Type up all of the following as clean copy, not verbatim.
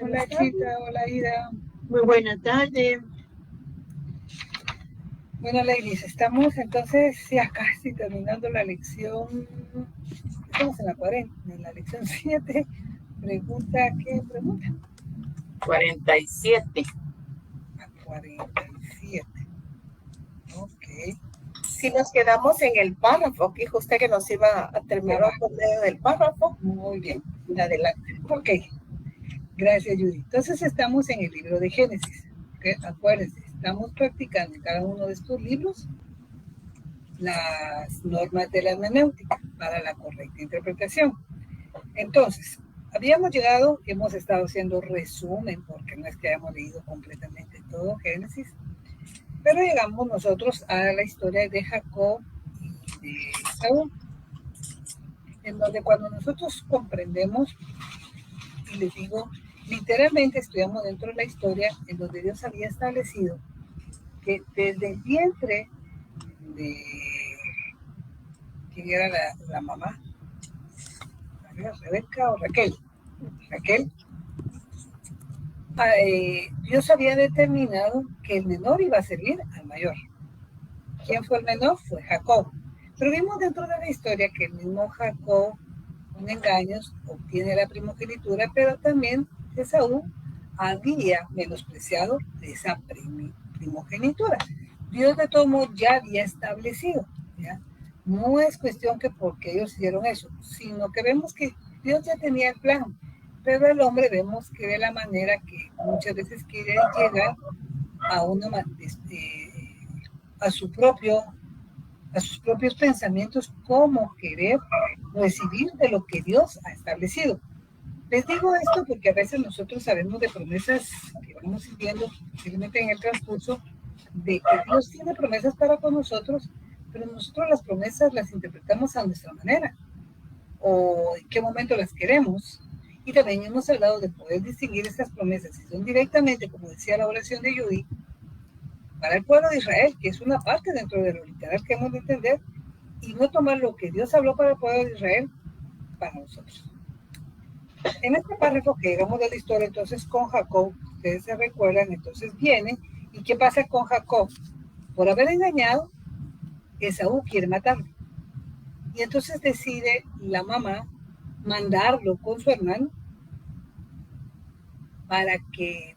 Hola Chita, hola Ida. Muy buena tarde. Bueno, ladies, estamos entonces ya casi terminando la lección. Estamos en la 40, en la lección 7. ¿Qué pregunta? 47. 47. Ok. Si nos quedamos en el párrafo, que dijo usted que nos iba a terminar por medio del párrafo. Muy bien, adelante. Ok. Gracias, Judy. Entonces estamos en el libro de Génesis. ¿Okay? Acuérdense, estamos practicando en cada uno de estos libros las normas de la hermenéutica para la correcta interpretación. Entonces, hemos estado haciendo resumen, porque no es que hayamos leído completamente todo Génesis, pero llegamos nosotros a la historia de Jacob y de Esaú, en donde cuando nosotros comprendemos, y les digo, literalmente estudiamos dentro de la historia en donde Dios había establecido que desde el vientre de ¿quién era la mamá? ¿Rebeca o Raquel? Dios había determinado que el menor iba a servir al mayor. ¿Quién fue el menor? Fue Jacob. Pero vimos dentro de la historia que el mismo Jacob, con engaños, obtiene la primogenitura, pero también Esaú había menospreciado esa primogenitura. Dios de todo modo ya había establecido, ¿ya? No es cuestión que porque ellos hicieron eso, sino que vemos que Dios ya tenía el plan, pero el hombre vemos que de la manera que muchas veces quiere llegar a sus propios pensamientos, como querer recibir de lo que Dios ha establecido. Les digo esto porque a veces nosotros sabemos de promesas que vamos viendo posiblemente en el transcurso, de que Dios tiene promesas para con nosotros, pero nosotros las promesas las interpretamos a nuestra manera, o en qué momento las queremos. Y también hemos hablado de poder distinguir estas promesas, si son directamente, como decía la oración de Judy, para el pueblo de Israel, que es una parte dentro de lo literal que hemos de entender, y no tomar lo que Dios habló para el pueblo de Israel para nosotros. En este párrafo que llegamos de la historia, entonces con Jacob, ustedes se recuerdan, entonces viene, ¿y qué pasa con Jacob? Por haber engañado, Esaú quiere matarlo. Y entonces decide la mamá mandarlo con su hermano para que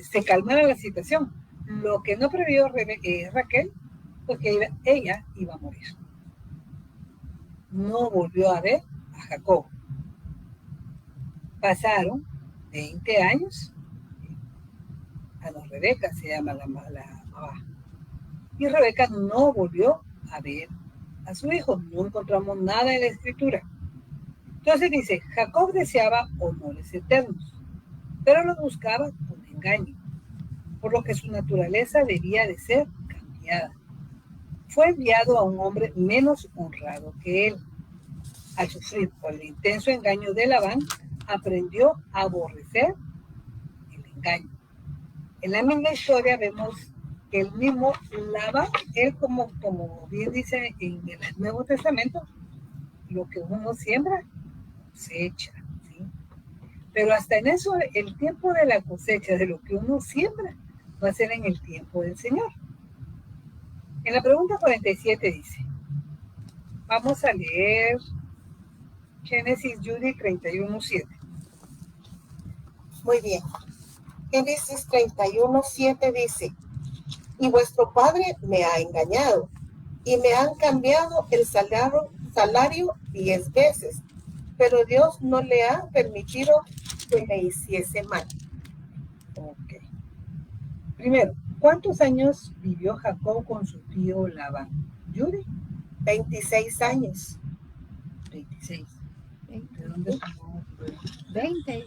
se calmara la situación. Lo que no previó Raquel, porque ella iba a morir. No volvió a ver a Jacob. Pasaron 20 años. Rebeca se llama la mamá. Y Rebeca no volvió a ver a su hijo. No encontramos nada en la escritura. Entonces dice, Jacob deseaba honores eternos, pero los buscaba con engaño, por lo que su naturaleza debía de ser cambiada. Fue enviado a un hombre menos honrado que él. Al sufrir por el intenso engaño de Labán, aprendió a aborrecer el engaño. En la misma historia vemos que el mismo Labán, él como bien dice en el Nuevo Testamento, lo que uno siembra, cosecha, ¿sí? Pero hasta en eso, el tiempo de la cosecha de lo que uno siembra va a ser en el tiempo del Señor. En la pregunta 47 dice, vamos a leer Génesis Judy 31:7. Muy bien. Génesis 31:7 dice, y vuestro padre me ha engañado, y me han cambiado el salario 10 veces, pero Dios no le ha permitido que me hiciese mal. Ok. Primero, ¿cuántos años vivió Jacob con su tío Labán? ¿Judy? 26 años. 26. ¿De dónde sumó? 20.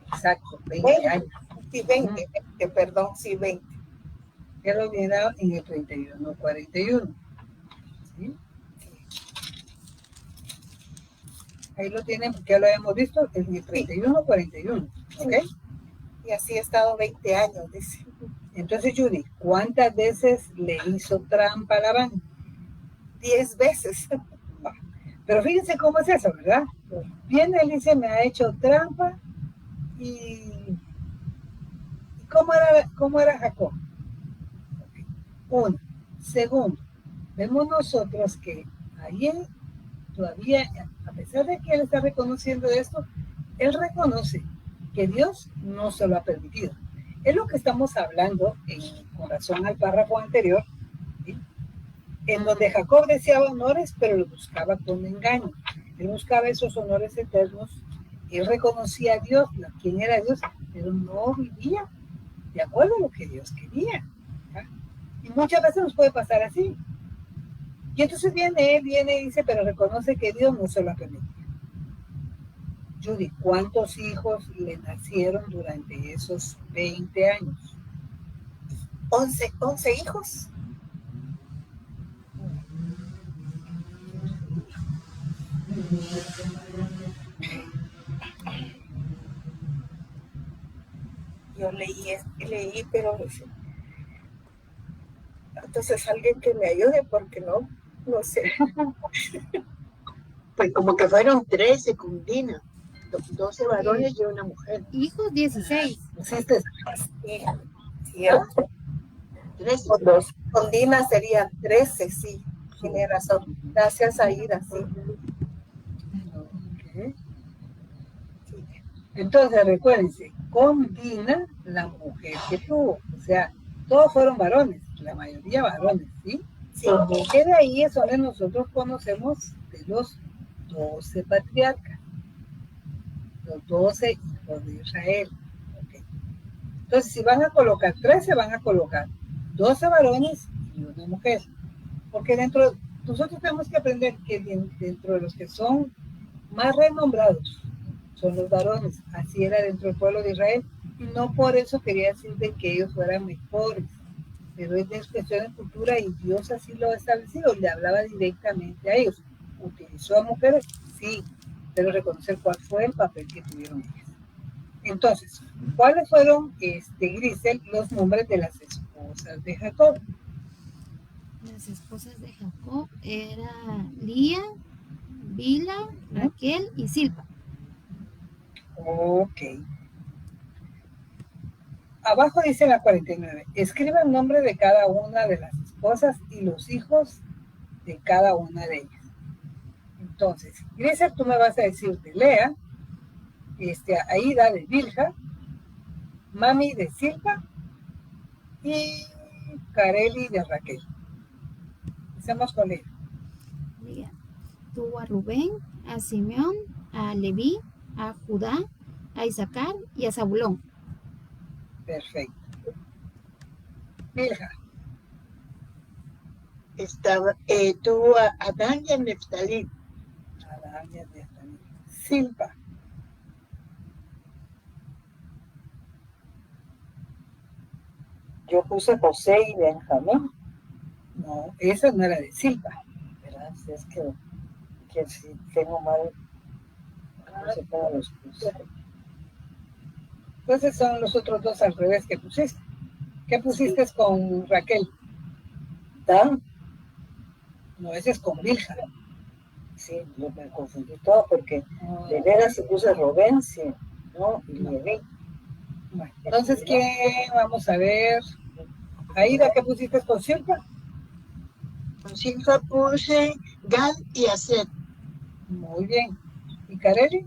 Exacto, 20 años. Sí, 20, perdón, sí, 20. Ya lo había dado en el 31, 41. ¿Sí? Ahí lo tienen, porque ya lo habíamos visto, en el 31, 41. ¿Ok? Y así he estado 20 años, dice. Entonces, Judy, ¿cuántas veces le hizo trampa a Labán? 10 veces. Pero fíjense cómo es eso, ¿verdad? Viene él y dice, me ha hecho trampa. ¿Y cómo era Jacob? Uno. Segundo, vemos nosotros que ahí todavía, a pesar de que él está reconociendo esto, él reconoce que Dios no se lo ha permitido. Es lo que estamos hablando con razón al párrafo anterior, ¿sí? En donde Jacob deseaba honores, pero lo buscaba con engaño. Él buscaba esos honores eternos. Él reconocía a Dios, quién era Dios, pero no vivía de acuerdo a lo que Dios quería. ¿Ya? Y muchas veces nos puede pasar así. Y entonces viene y dice, pero reconoce que Dios no se lo ha permitido. Judy, ¿cuántos hijos le nacieron durante esos 20 años? 11 hijos. Yo leí, pero entonces alguien que me ayude porque no sé. Pues como que fueron 13 con Dina, 12 varones y una mujer. Hijos 16. Sí, 13. Con Dina serían 13, sí. Tiene razón. Gracias, Aida, sí. Okay. Entonces, recuérdense, con Dina, la mujer que tuvo, o sea, todos fueron varones, la mayoría varones, ¿sí? Sí. Que de ahí es donde nosotros conocemos de los 12 patriarcas, los 12 hijos de Israel. Okay. Entonces, si van a colocar 13, van a colocar 12 varones y una mujer. Porque nosotros tenemos que aprender que dentro de los que son más renombrados son los varones. Así era dentro del pueblo de Israel. Y no por eso quería decir de que ellos fueran mejores. Pero es de cuestión de cultura y Dios así lo ha establecido. Le hablaba directamente a ellos. ¿Utilizó a mujeres? Sí. Pero reconocer cuál fue el papel que tuvieron ellas. Entonces, ¿cuáles fueron, Grisel, los nombres de las esposas de Jacob? Las esposas de Jacob eran Lía, Bila, Raquel y Silpa. Ok. Abajo dice la 49. Escriba el nombre de cada una de las esposas y los hijos de cada una de ellas. Entonces, Grisel, tú me vas a decir de Lea, Aida de Bilha, Mami de Silpa y Careli de Raquel. Empecemos con Lea. Lía tuvo a Rubén, a Simeón, a Leví, a Judá, a Isaacar y a Zabulón. Perfecto. Bilha. Tuvo a Adán y a Neftalí. Adán y Neftalí. Silpa. Yo puse José y Benjamín. No, esa no era de Silpa. ¿Verdad? Es que si tengo mal, no sé cómo los puse. Entonces son los otros dos al revés que pusiste. ¿Qué pusiste con Raquel? ¿Dan? No, ese es con Bilha. Sí, yo me confundí todo porque de veras se puse Rubén, sí, ¿no? Y Leví. Bueno, entonces, ¿qué vamos a ver? Aida, ¿qué pusiste con Silpa? Con Silpa puse Gad y Aser. Muy bien. ¿Y Careli?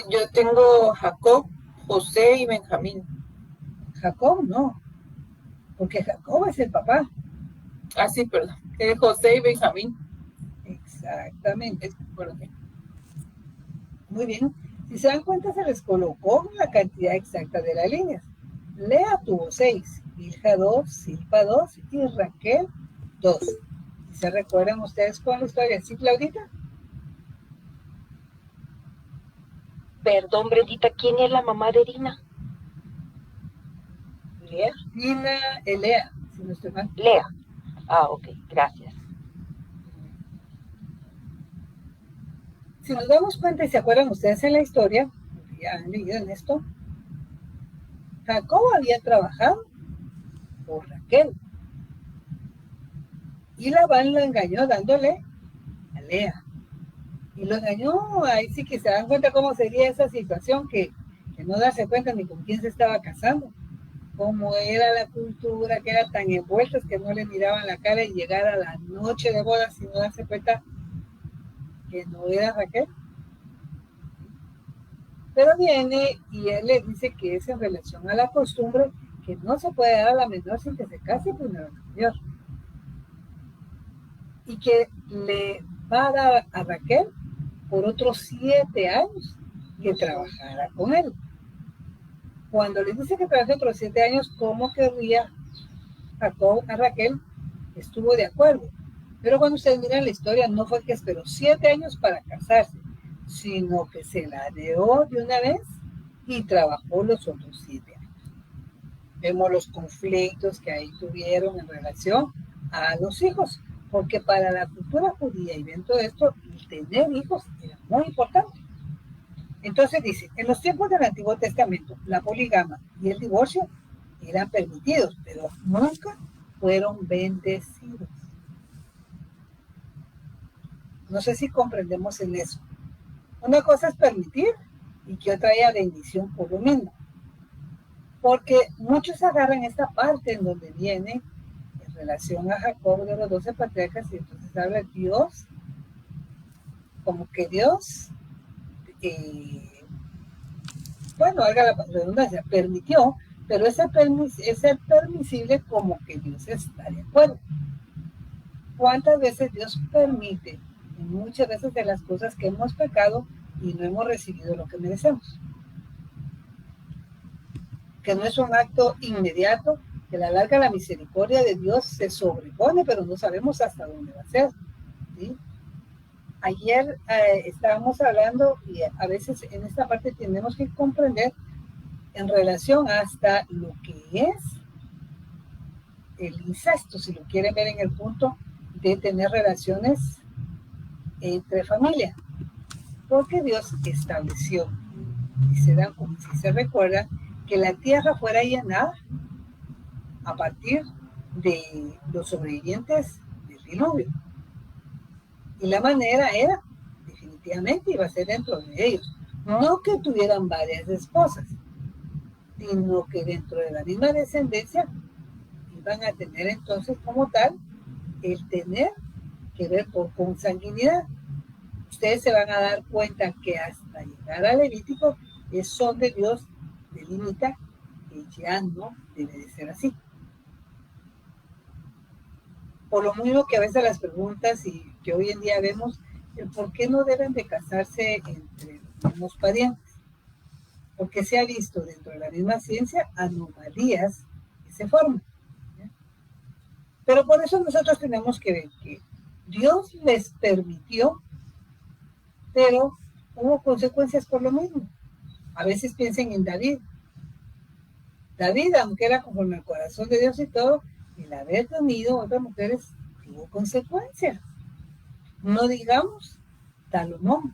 Yo tengo Jacob, José y Benjamín. Jacob no, porque Jacob es el papá. Ah, sí, perdón. José y Benjamín. Exactamente. Muy bien. Si se dan cuenta, se les colocó la cantidad exacta de las líneas. Lea tuvo 6, Bilha 2, Silpa 2 y Raquel 2. ¿Y se recuerdan ustedes con la historia? ¿Sí, Claudita? Perdón, Brendita, ¿quién es la mamá de Dina? Lea. Lea, si no estoy mal. Lea. Ah, ok, gracias. Si nos damos cuenta y se acuerdan ustedes en la historia, ya han leído en esto, Jacob había trabajado por Raquel Y Labán lo engañó dándole a Lea. Y lo engañó, ahí sí que se dan cuenta cómo sería esa situación, que no darse cuenta ni con quién se estaba casando, cómo era la cultura, que era tan envueltas que no le miraban la cara y llegar a la noche de boda sin no darse cuenta que no era Raquel. Pero viene y él le dice que es en relación a la costumbre, que no se puede dar a la menor sin que se case primero la mayor. Y que le va a dar a Raquel por otros 7 años que trabajara con él. Cuando le dice que trabaje otros 7 años, ¿cómo querría Jacob a Raquel? Estuvo de acuerdo. Pero cuando ustedes miran la historia, no fue que esperó 7 años para casarse, sino que se la dio de una vez y trabajó los otros 7 años. Vemos los conflictos que ahí tuvieron en relación a los hijos, porque para la cultura judía y dentro de esto, tener hijos era muy importante. Entonces dice, en los tiempos del Antiguo Testamento, la poligamia y el divorcio eran permitidos, pero nunca fueron bendecidos. No sé si comprendemos en eso. Una cosa es permitir y que otra haya bendición por lo mismo. Porque muchos agarran esta parte en donde viene en relación a Jacob de los 12 patriarcas y entonces habla Dios, como que Dios, haga la redundancia, permitió, pero es ser permisible como que Dios está de acuerdo. ¿Cuántas veces Dios permite? Muchas veces de las cosas que hemos pecado y no hemos recibido lo que merecemos. Que no es un acto inmediato, que a la larga la misericordia de Dios se sobrepone, pero no sabemos hasta dónde va a ser. ¿Sí? Ayer estábamos hablando y a veces en esta parte tenemos que comprender en relación hasta lo que es el incesto, si lo quieren ver en el punto de tener relaciones entre familia, porque Dios estableció, y si se recuerda, que la tierra fuera llenada a partir de los sobrevivientes del diluvio. Y la manera era, definitivamente, iba a ser dentro de ellos. No que tuvieran varias esposas, sino que dentro de la misma descendencia iban a tener entonces como tal el tener que ver por consanguinidad. Ustedes se van a dar cuenta que hasta llegar al Levítico es donde Dios delimita que ya no debe de ser así. Por lo mismo que a veces las preguntas y que hoy en día vemos, el por qué no deben de casarse entre los mismos parientes. Porque se ha visto dentro de la misma ciencia anomalías que se forman. Pero por eso nosotros tenemos que ver que Dios les permitió, pero hubo consecuencias por lo mismo. A veces piensen en David. David, aunque era conforme al corazón de Dios y todo, el haber tenido otras mujeres tuvo consecuencias. No digamos Salomón,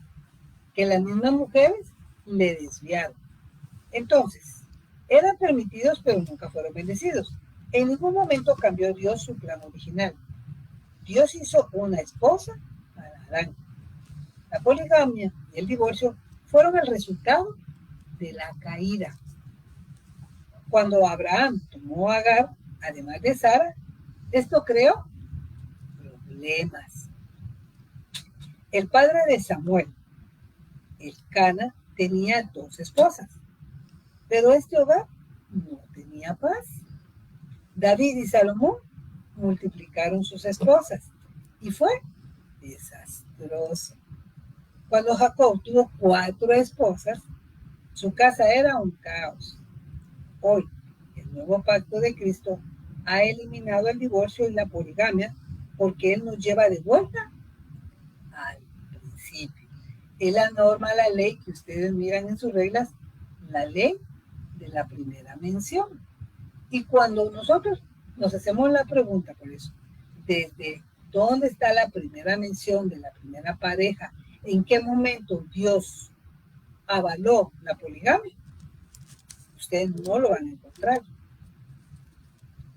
que las mismas mujeres le desviaron. Entonces, eran permitidos, pero nunca fueron bendecidos. En ningún momento cambió Dios su plan original. Dios hizo una esposa para Adán. La poligamia y el divorcio fueron el resultado de la caída. Cuando Abraham tomó a Agar, además de Sara, esto creó problemas. El padre de Samuel, Elcana, tenía 2 esposas, pero este hogar no tenía paz. David y Salomón multiplicaron sus esposas y fue desastroso. Cuando Jacob tuvo 4 esposas, su casa era un caos. Hoy, el nuevo pacto de Cristo ha eliminado el divorcio y la poligamia porque Él nos lleva de vuelta al principio. Es la norma, la ley que ustedes miran en sus reglas, la ley de la primera mención. Y cuando nosotros nos hacemos la pregunta por eso, desde dónde está la primera mención de la primera pareja, en qué momento Dios avaló la poligamia, ustedes no lo van a encontrar.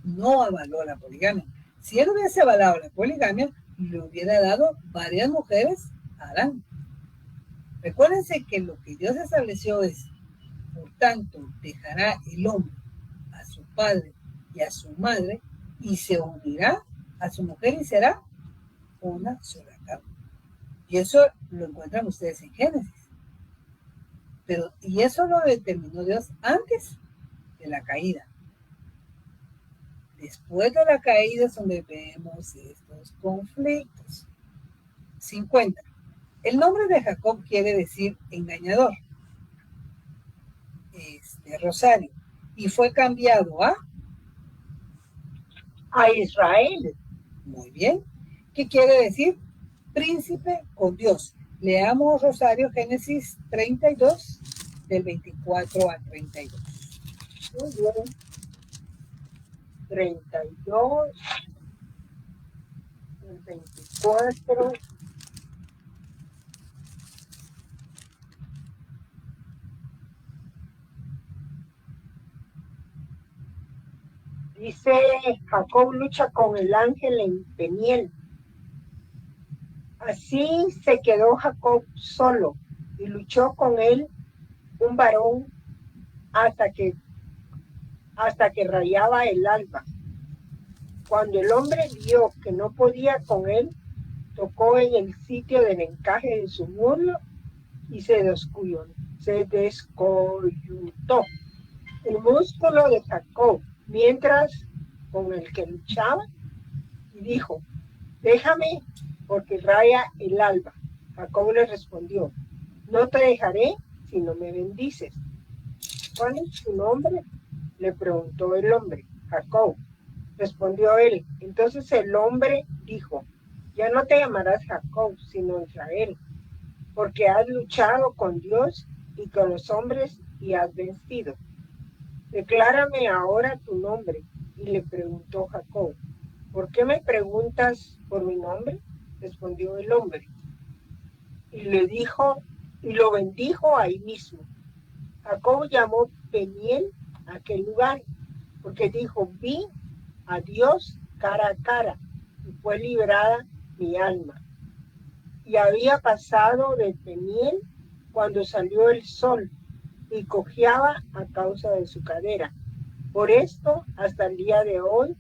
No avaló la poligamia. Si él hubiese avalado la poligamia, le hubiera dado varias mujeres a Adán. Recuérdense que lo que Dios estableció es, por tanto, dejará el hombre a su padre y a su madre y se unirá a su mujer y será una sola carne. Y eso lo encuentran ustedes en Génesis. Y eso lo determinó Dios antes de la caída. Después de la caída es donde vemos estos conflictos. 50. El nombre de Jacob quiere decir engañador. Rosario. Y fue cambiado A Israel. Muy bien. ¿Qué quiere decir? Príncipe con Dios. Leamos, Rosario, Génesis 32, del 24 al 32. Muy bien. 32, el 24. Dice, Jacob lucha con el ángel en Peniel. Así se quedó Jacob solo y luchó con él un varón hasta que rayaba el alba. Cuando el hombre vio que no podía con él, tocó en el sitio del encaje de su muslo y se descoyuntó el músculo de Jacob, mientras con el que luchaba, y dijo, déjame porque raya el alba. Jacob le respondió, no te dejaré si no me bendices. ¿Cuál es tu nombre? Le preguntó el hombre. Jacob. Respondió él. Entonces el hombre dijo, ya no te llamarás Jacob, sino Israel, porque has luchado con Dios y con los hombres y has vencido. Declárame ahora tu nombre. Y le preguntó Jacob, ¿por qué me preguntas por mi nombre? Respondió el hombre. Y lo bendijo ahí mismo. Jacob llamó Peniel a aquel lugar, porque dijo, vi a Dios cara a cara, y fue librada mi alma. Y había pasado de Peniel cuando salió el sol, y cojeaba a causa de su cadera. Por esto, hasta el día de hoy,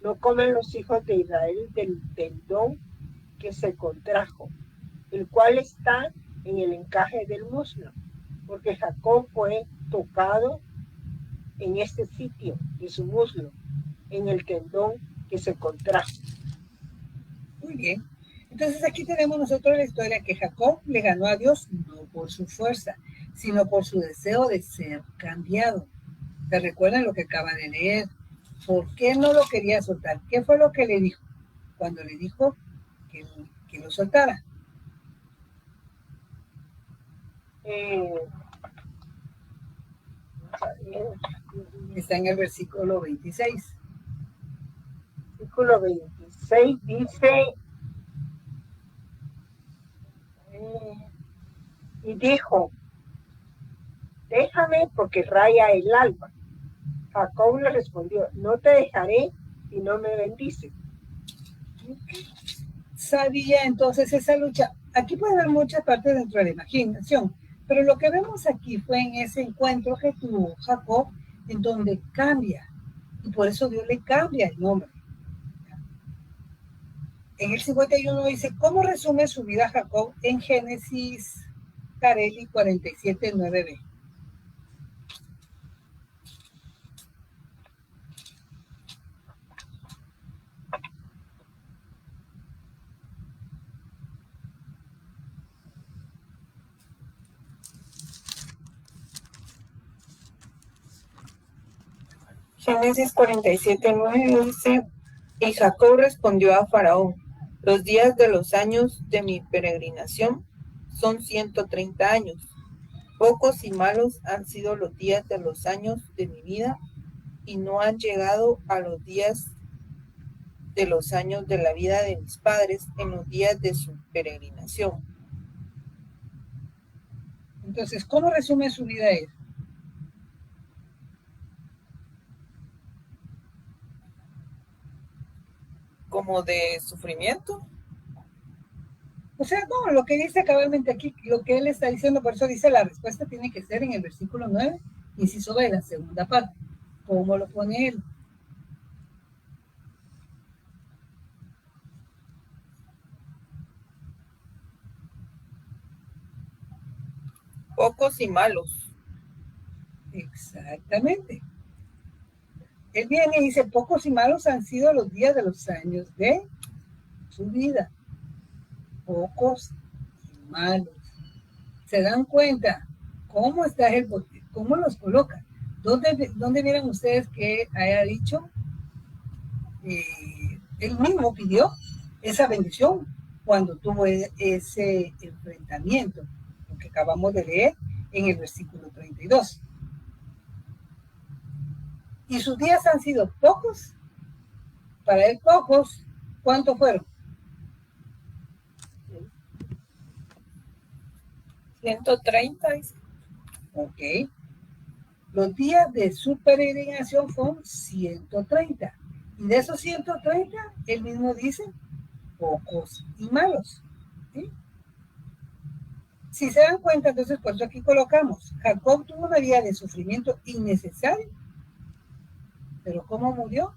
no comen los hijos de Israel del tendón que se contrajo, el cual está en el encaje del muslo, porque Jacob fue tocado en este sitio de su muslo, en el tendón que se contrajo. Muy bien. Entonces aquí tenemos nosotros la historia que Jacob le ganó a Dios no por su fuerza, sino por su deseo de ser cambiado. ¿Te recuerdan lo que acaba de leer? ¿Por qué no lo quería soltar? ¿Qué fue lo que le dijo? Cuando le dijo que lo soltara. Está en el versículo 26. Versículo 26 dice, y dijo, déjame porque raya el alba. Jacob le respondió, no te dejaré si no me bendices. Sabía entonces esa lucha. Aquí puede haber muchas partes dentro de la imaginación, pero lo que vemos aquí fue en ese encuentro que tuvo Jacob, en donde cambia, y por eso Dios le cambia el nombre. En el 51 dice, ¿cómo resume su vida Jacob en Génesis Carelli 47, 9b? Génesis 47:9 dice, y Jacob respondió a Faraón, los días de los años de mi peregrinación son 130 años. Pocos y malos han sido los días de los años de mi vida y no han llegado a los días de los años de la vida de mis padres en los días de su peregrinación. Entonces, ¿cómo resume su vida él? como de sufrimiento. O sea, no, lo que dice cabalmente aquí, lo que él está diciendo, por eso dice la respuesta tiene que ser en el versículo 9, inciso B, la segunda parte. ¿Cómo lo pone él? Pocos y malos. Exactamente. Él viene y dice, pocos y malos han sido los días de los años de su vida. Pocos y malos. ¿Se dan cuenta cómo está el bote? ¿Cómo los coloca? ¿Dónde vieron ustedes que haya dicho? Él mismo pidió esa bendición cuando tuvo ese enfrentamiento, lo que acabamos de leer en el versículo 32. Y sus días han sido pocos. Para él pocos, ¿cuántos fueron? 130. Ok. Los días de su peregrinación fueron 130. Y de esos 130, él mismo dice, pocos y malos. ¿Sí? Si se dan cuenta, entonces, por eso aquí colocamos, Jacob tuvo una vida de sufrimiento innecesario. Pero ¿cómo murió?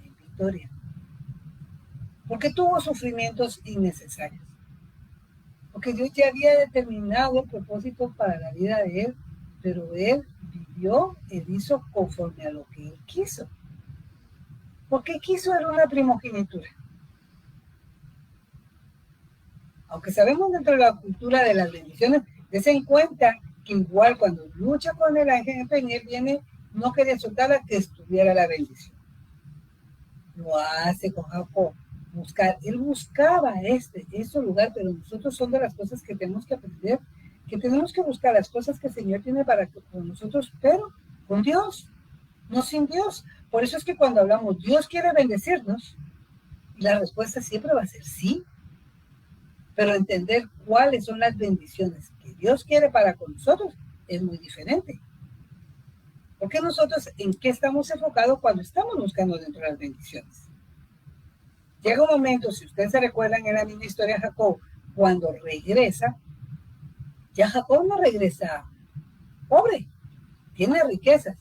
En victoria. Porque tuvo sufrimientos innecesarios. Porque Dios ya había determinado el propósito para la vida de él, pero él vivió, él hizo conforme a lo que él quiso. Porque quiso era una primogenitura. Aunque sabemos dentro de la cultura de las bendiciones, dense en cuenta que igual cuando lucha con el ángel en Peniel viene, no quería soltarla que estuviera la bendición. Lo hace con Jacob. Él buscaba ese lugar, pero nosotros son de las cosas que tenemos que aprender, que tenemos que buscar las cosas que el Señor tiene para con nosotros, pero con Dios, no sin Dios. Por eso es que cuando hablamos, Dios quiere bendecirnos, la respuesta siempre va a ser sí, pero entender cuáles son las bendiciones que Dios quiere para con nosotros es muy diferente. Porque nosotros, ¿en qué estamos enfocados cuando estamos buscando dentro de las bendiciones? Llega un momento, si ustedes se recuerdan en la misma historia de Jacob, cuando regresa, ya Jacob no regresa pobre, tiene riquezas.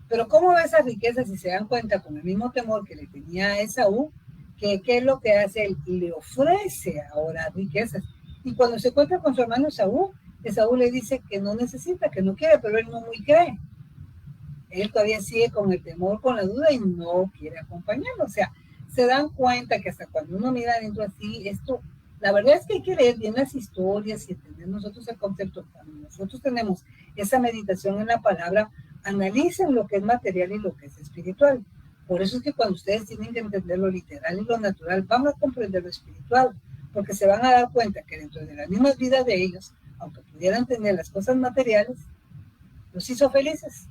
Pero ¿cómo ve esas riquezas si se dan cuenta con el mismo temor que le tenía a Esaú? ¿Qué es lo que hace? Él le ofrece ahora riquezas. Y cuando se encuentra con su hermano Esaú le dice que no necesita, que no quiere, pero él no muy cree. Él todavía sigue con el temor, con la duda y no quiere acompañarlo. O sea, se dan cuenta que hasta cuando uno mira adentro así, esto, la verdad es que hay que leer bien las historias y entender nosotros el concepto. Cuando nosotros tenemos esa meditación en la palabra, analicen lo que es material y lo que es espiritual. Por eso es que cuando ustedes tienen que entender lo literal y lo natural, van a comprender lo espiritual, porque se van a dar cuenta que dentro de las mismas vidas de ellos, aunque pudieran tener las cosas materiales, los hizo felices.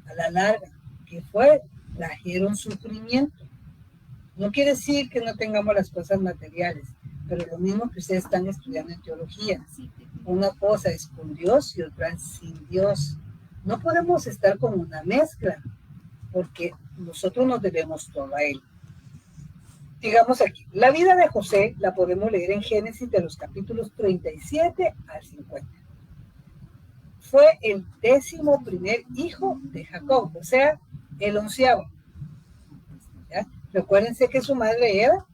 A la larga, que trajeron sufrimiento. No quiere decir que no tengamos las cosas materiales, pero lo mismo que ustedes están estudiando en teología. Una cosa es con Dios y otra sin Dios. No podemos estar con una mezcla, porque nosotros nos debemos todo a Él. Digamos aquí, la vida de José la podemos leer en Génesis de los capítulos 37 al 50. Fue el 11º hijo de Jacob, o sea, el 11º. ¿Ya? Recuérdense que su madre era.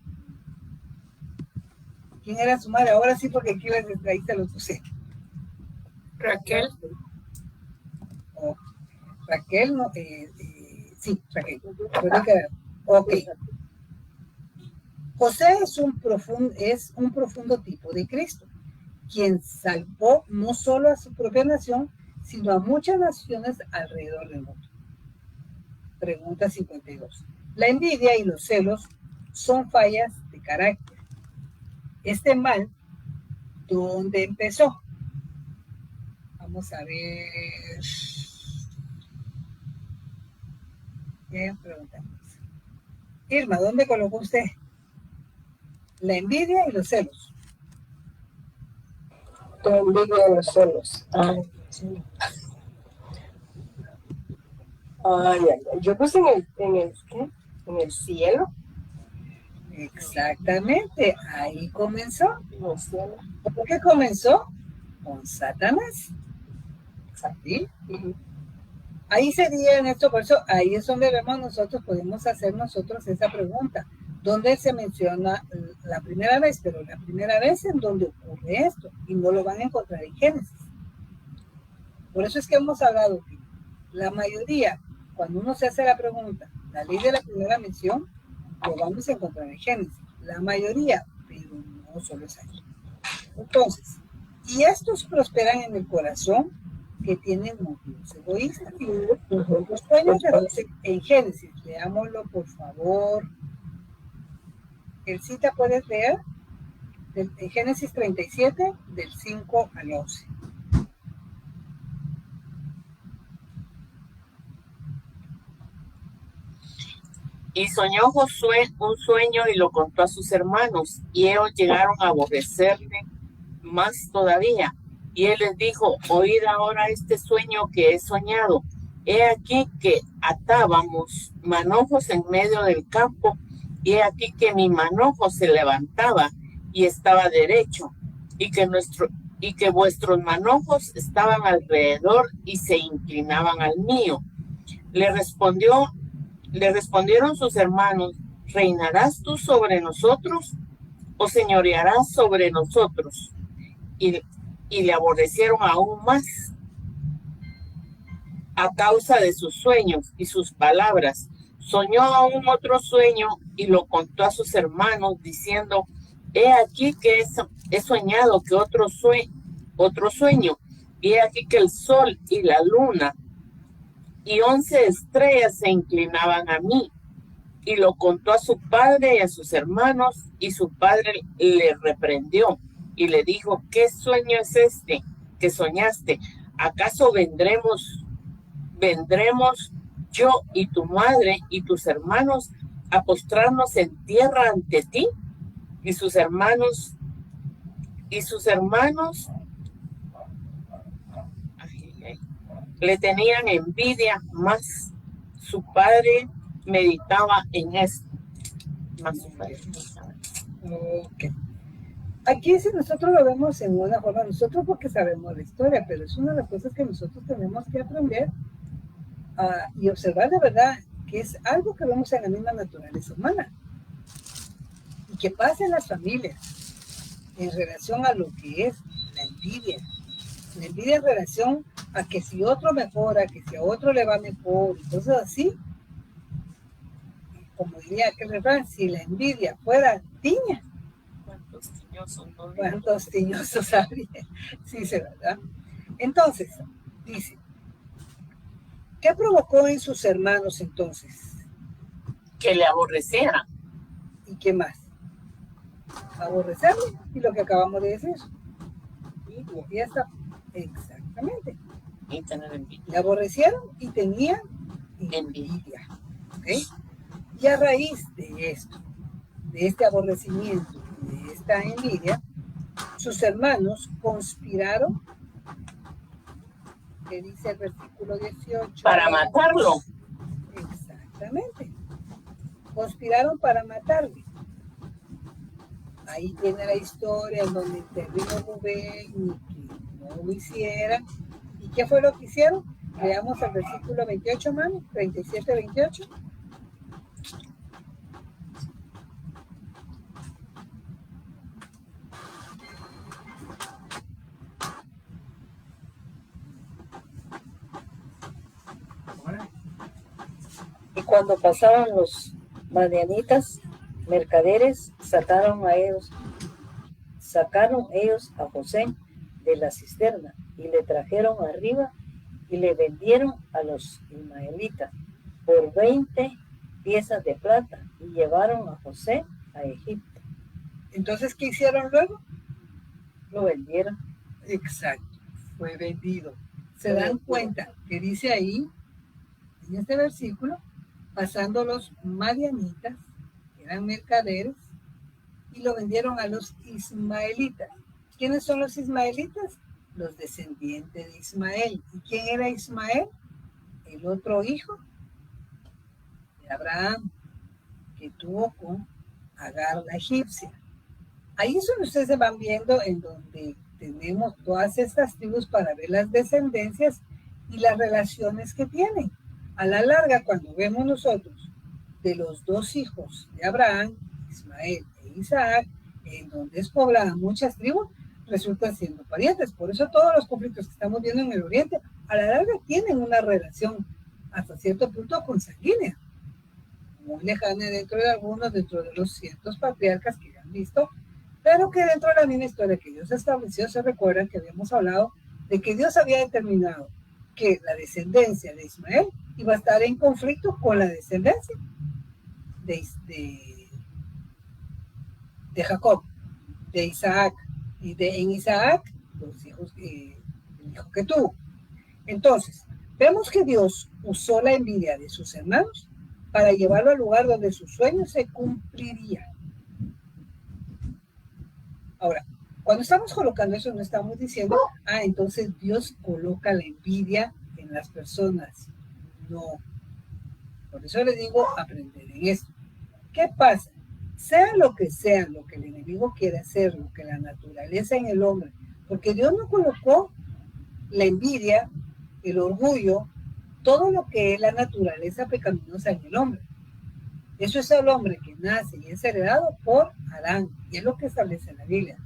¿Quién era su madre? Ahora sí, porque aquí ahí se los puse. Raquel. Oh, Raquel, no, sí, Raquel. Ok. José es un profundo tipo de Cristo, quien salvó no solo a su propia nación, sino a muchas naciones alrededor del mundo. Pregunta 52. La envidia y los celos son fallas de carácter. Este mal, ¿dónde empezó? Vamos a ver. Bien, preguntamos. Irma, ¿dónde colocó usted? La envidia y los celos. La envidia y los celos. Sí. Ay, ay, ay. Yo puse ¿qué? En el cielo. Exactamente, ahí comenzó. En el cielo. ¿Por qué comenzó? Con Satanás. ¿Sí? Ujú. Ahí sería en esto, por eso ahí es donde podemos hacer nosotros esa pregunta. ¿Dónde se menciona la primera vez? Pero la primera vez en donde ocurre esto, y no lo van a encontrar en Génesis. Por eso es que hemos hablado que la mayoría, cuando uno se hace la pregunta, la ley de la primera mención, lo vamos a encontrar en Génesis. La mayoría, pero no solo es ahí. Entonces, y estos prosperan en el corazón que tienen motivos egoístas. Los sueños de José en Génesis, leámoslo por favor. El cita puedes leer en Génesis 37, del 5 al 11. Y soñó Josué un sueño y lo contó a sus hermanos, y ellos llegaron a aborrecerle más todavía. Y él les dijo: oíd ahora este sueño que he soñado. He aquí que atábamos manojos en medio del campo, y he aquí que mi manojo se levantaba y estaba derecho, y que vuestros manojos estaban alrededor y se inclinaban al mío. Le respondieron sus hermanos: ¿reinarás tú sobre nosotros o señorearás sobre nosotros? Y le aborrecieron aún más a causa de sus sueños y sus palabras. Soñó aún otro sueño y lo contó a sus hermanos, diciendo: he aquí que he soñado que otro sueño, y he aquí que el sol y la luna y 11 estrellas se inclinaban a mí. Y lo contó a su padre y a sus hermanos, y su padre le reprendió y le dijo: ¿qué sueño es este que soñaste? ¿Acaso vendremos yo y tu madre y tus hermanos a postrarnos en tierra ante ti? Y sus hermanos le tenían envidia, mas su padre meditaba en esto. Okay. Aquí si nosotros lo vemos en una forma, nosotros porque sabemos la historia, pero es una de las cosas que nosotros tenemos que aprender y observar de verdad que es algo que vemos en la misma naturaleza humana y que pasa en las familias en relación a lo que es la envidia en relación a que si otro mejora, que si a otro le va mejor y cosas así. Como diría aquel refrán, si la envidia fuera tiña, ¿cuántos tiñosos habría? Sí, ¿verdad? Entonces, dice, ¿qué provocó en sus hermanos entonces? Que le aborrecieran. ¿Y qué más? Aborrecerle, y lo que acabamos de decir. Y ya está. Exactamente. Y tener envidia. Le aborrecieron y tenían envidia. ¿Okay? Y a raíz de esto, de este aborrecimiento, de esta envidia, sus hermanos conspiraron, que dice el versículo 18. Para matarlo. Exactamente. Conspiraron para matarle. Ahí tiene la historia en donde intervino Rubén y que no lo hiciera. ¿Y qué fue lo que hicieron? Veamos el versículo 28, mami, 37-28. Y cuando pasaban los madianitas, mercaderes, sacaron ellos a José de la cisterna y le trajeron arriba y le vendieron a los ismaelitas por 20 piezas de plata y llevaron a José a Egipto. Entonces, ¿qué hicieron luego? Lo vendieron. Exacto, fue vendido. Se dan cuenta que dice ahí, en este versículo, pasando los madianitas, que eran mercaderes, y lo vendieron a los ismaelitas. ¿Quiénes son los ismaelitas? Los descendientes de Ismael. ¿Y quién era Ismael? El otro hijo de Abraham, que tuvo con Agar la egipcia. Ahí es donde ustedes se van viendo en donde tenemos todas estas tribus para ver las descendencias y las relaciones que tienen. A la larga, cuando vemos nosotros de los dos hijos de Abraham, Ismael e Isaac, en donde es poblada muchas tribus, resultan siendo parientes. Por eso todos los conflictos que estamos viendo en el Oriente, a la larga tienen una relación hasta cierto punto consanguínea, muy lejana dentro de algunos, dentro de los ciertos patriarcas que ya han visto, pero que dentro de la misma historia que Dios estableció, se recuerdan que habíamos hablado de que Dios había determinado que la descendencia de Ismael iba a estar en conflicto con la descendencia de Jacob, de Isaac, y en Isaac los hijos, el hijo que tuvo. Entonces, vemos que Dios usó la envidia de sus hermanos para llevarlo al lugar donde su sueño se cumpliría. Ahora, cuando estamos colocando eso, no estamos diciendo, entonces Dios coloca la envidia en las personas. No. Por eso les digo, aprender en esto. ¿Qué pasa? Sea lo que el enemigo quiere hacer, lo que la naturaleza en el hombre, porque Dios no colocó la envidia, el orgullo, todo lo que es la naturaleza pecaminosa en el hombre. Eso es el hombre que nace y es heredado por Adán, y es lo que establece la Biblia.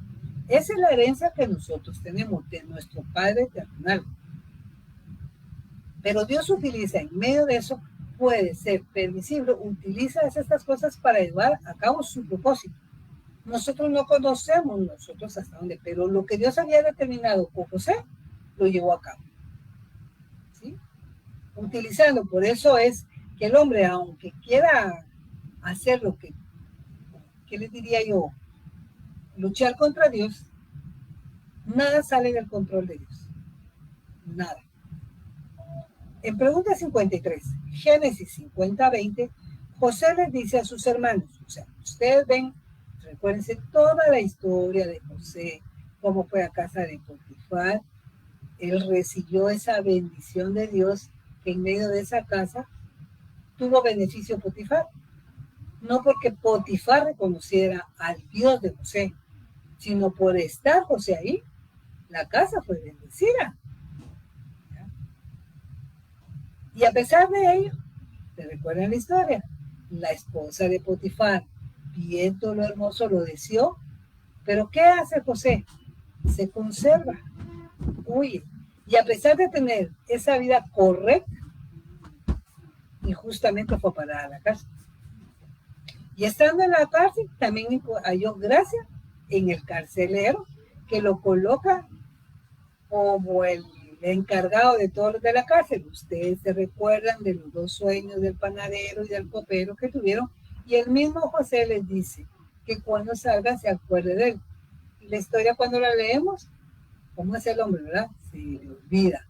Esa es la herencia que nosotros tenemos de nuestro Padre terrenal. Pero Dios utiliza en medio de eso, puede ser permisible, utiliza estas cosas para llevar a cabo su propósito. Nosotros no conocemos nosotros hasta dónde, pero lo que Dios había determinado con José, lo llevó a cabo. ¿Sí? Utilizando, por eso es que el hombre, aunque quiera hacer lo que, ¿qué les diría yo? Luchar contra Dios, nada sale del control de Dios. Nada. En pregunta 53, Génesis 50:20, José les dice a sus hermanos, o sea, ustedes ven, recuérdense toda la historia de José, cómo fue a casa de Potifar, él recibió esa bendición de Dios, que en medio de esa casa tuvo beneficio Potifar, no porque Potifar reconociera al Dios de José, sino por estar José ahí, la casa fue bendecida. Y a pesar de ello, ¿te recuerdan la historia? La esposa de Potifar, viendo lo hermoso, lo deseó. Pero ¿qué hace José? Se conserva, huye. Y a pesar de tener esa vida correcta, injustamente fue parada a la cárcel. Y estando en la cárcel, también halló gracia en el carcelero, que lo coloca como el encargado de todo lo de la cárcel. Ustedes se recuerdan de los dos sueños del panadero y del copero que tuvieron, y el mismo José les dice que cuando salga se acuerde de él. Y la historia, cuando la leemos, ¿cómo es el hombre, verdad? Se le olvida,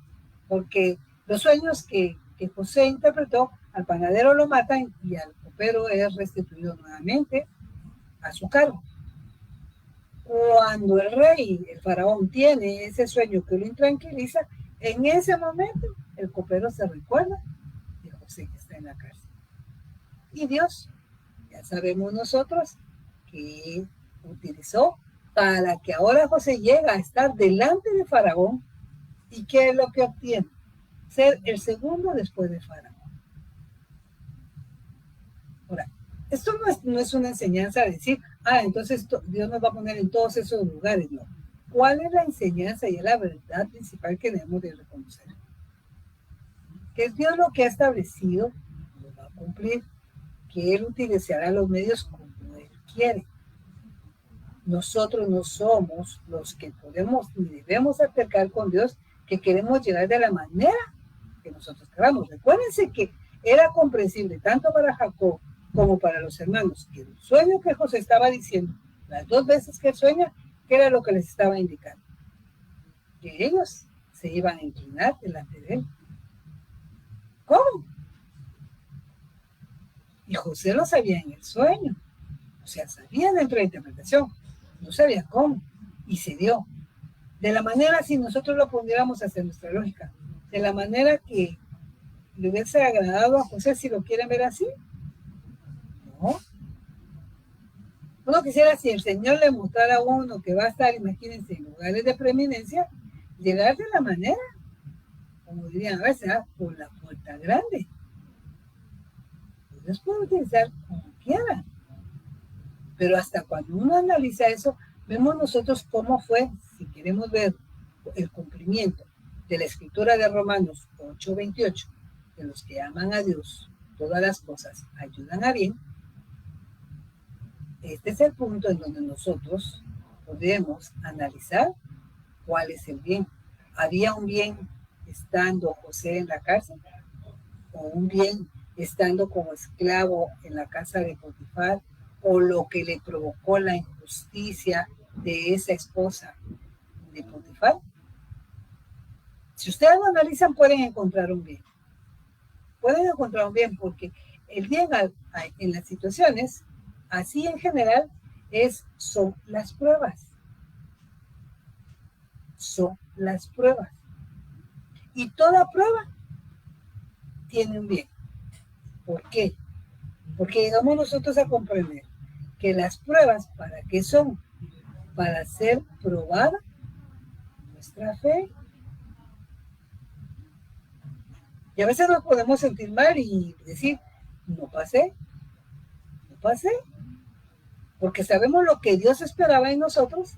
porque los sueños que José interpretó, al panadero lo matan y al copero es restituido nuevamente a su cargo. Cuando el rey, el faraón, tiene ese sueño que lo intranquiliza, en ese momento el copero se recuerda de José que está en la cárcel. Y Dios, ya sabemos nosotros, que utilizó para que ahora José llegue a estar delante de faraón. ¿Y qué es lo que obtiene? Ser el segundo después de faraón. Ahora, esto no es una enseñanza de decir, entonces Dios nos va a poner en todos esos lugares, no. ¿Cuál es la enseñanza y es la verdad principal que debemos de reconocer? Que es Dios lo que ha establecido, lo va a cumplir, que Él utilizará los medios como Él quiere. Nosotros no somos los que podemos ni debemos acercar con Dios, que queremos llegar de la manera que nosotros queramos. Recuérdense que era comprensible tanto para Jacob como para los hermanos, que el sueño que José estaba diciendo, las dos veces que sueña, que era lo que les estaba indicando, que ellos se iban a inclinar delante de él. ¿Cómo? Y José lo sabía en el sueño, o sea, sabía dentro de la interpretación, no sabía cómo, y se dio. De la manera, si nosotros lo pudiéramos hacer nuestra lógica, de la manera que le hubiese agradado a José, si lo quieren ver así, No. Uno quisiera, si el Señor le mostrara a uno que va a estar, imagínense, en lugares de preeminencia, llegar de la manera, como dirían a veces, por la puerta grande. Dios puede utilizar como quiera. Pero hasta cuando uno analiza eso, vemos nosotros cómo fue, si queremos ver el cumplimiento de la escritura de Romanos 8:28, de los que aman a Dios, todas las cosas ayudan a bien. Este es el punto en donde nosotros podemos analizar cuál es el bien. ¿Había un bien estando José en la cárcel? ¿O un bien estando como esclavo en la casa de Potifar? ¿O lo que le provocó la injusticia de esa esposa de Potifar? Si ustedes lo analizan, pueden encontrar un bien. Pueden encontrar un bien porque el bien en las situaciones, así en general, son las pruebas. Son las pruebas. Y toda prueba tiene un bien. ¿Por qué? Porque llegamos nosotros a comprender que las pruebas, ¿para qué son? Para ser probada nuestra fe. Y a veces nos podemos sentir mal y decir, no pasé. Porque sabemos lo que Dios esperaba en nosotros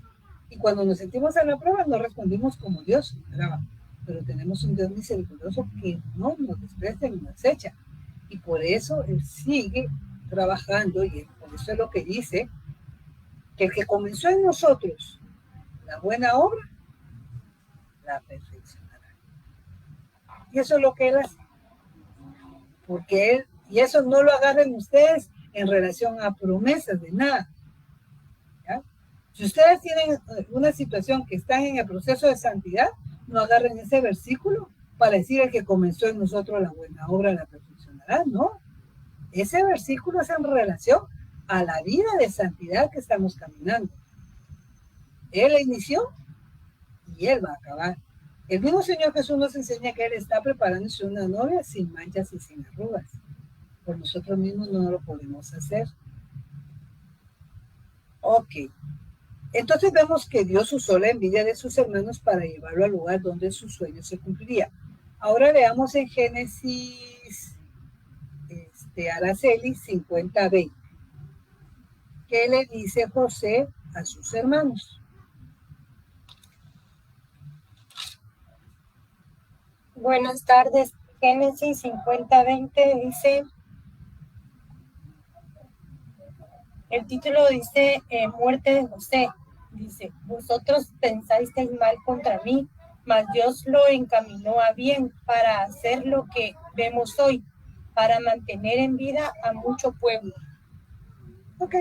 y cuando nos sentimos en la prueba no respondimos como Dios esperaba. Pero tenemos un Dios misericordioso que no nos desprecia ni nos echa. Y por eso Él sigue trabajando y por eso es lo que dice, que el que comenzó en nosotros la buena obra, la perfeccionará. Y eso es lo que Él hace. Porque Él, y eso no lo agarren ustedes en relación a promesas de nada. ¿Ya? Si ustedes tienen una situación que están en el proceso de santidad, no agarren ese versículo para decir el que comenzó en nosotros la buena obra la perfeccionará, no. Ese versículo es en relación a la vida de santidad que estamos caminando. Él la inició y Él va a acabar. El mismo Señor Jesús nos enseña que Él está preparándose una novia sin manchas y sin arrugas. Por nosotros mismos no lo podemos hacer. Ok. Entonces vemos que Dios usó la envidia de sus hermanos para llevarlo al lugar donde su sueño se cumpliría. Ahora veamos en Génesis Araceli 50:20. ¿Qué le dice José a sus hermanos? Buenas tardes. Génesis 50:20 dice, el título dice muerte de José. Dice, vosotros pensasteis mal contra mí, mas Dios lo encaminó a bien para hacer lo que vemos hoy, para mantener en vida a mucho pueblo. Ok.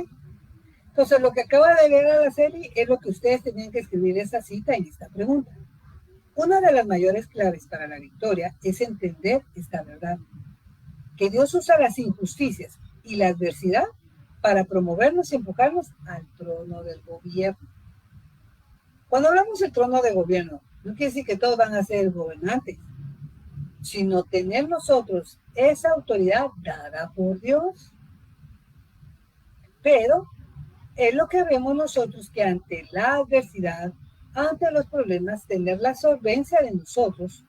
Entonces lo que acaba de leer a la serie es lo que ustedes tenían que escribir esa cita en esta pregunta. Una de las mayores claves para la victoria es entender esta verdad, que Dios usa las injusticias y la adversidad para promovernos y empujarnos al trono del gobierno. Cuando hablamos del trono de gobierno, no quiere decir que todos van a ser gobernantes, sino tener nosotros esa autoridad dada por Dios. Pero es lo que vemos nosotros, que ante la adversidad, ante los problemas, tener la solvencia de nosotros,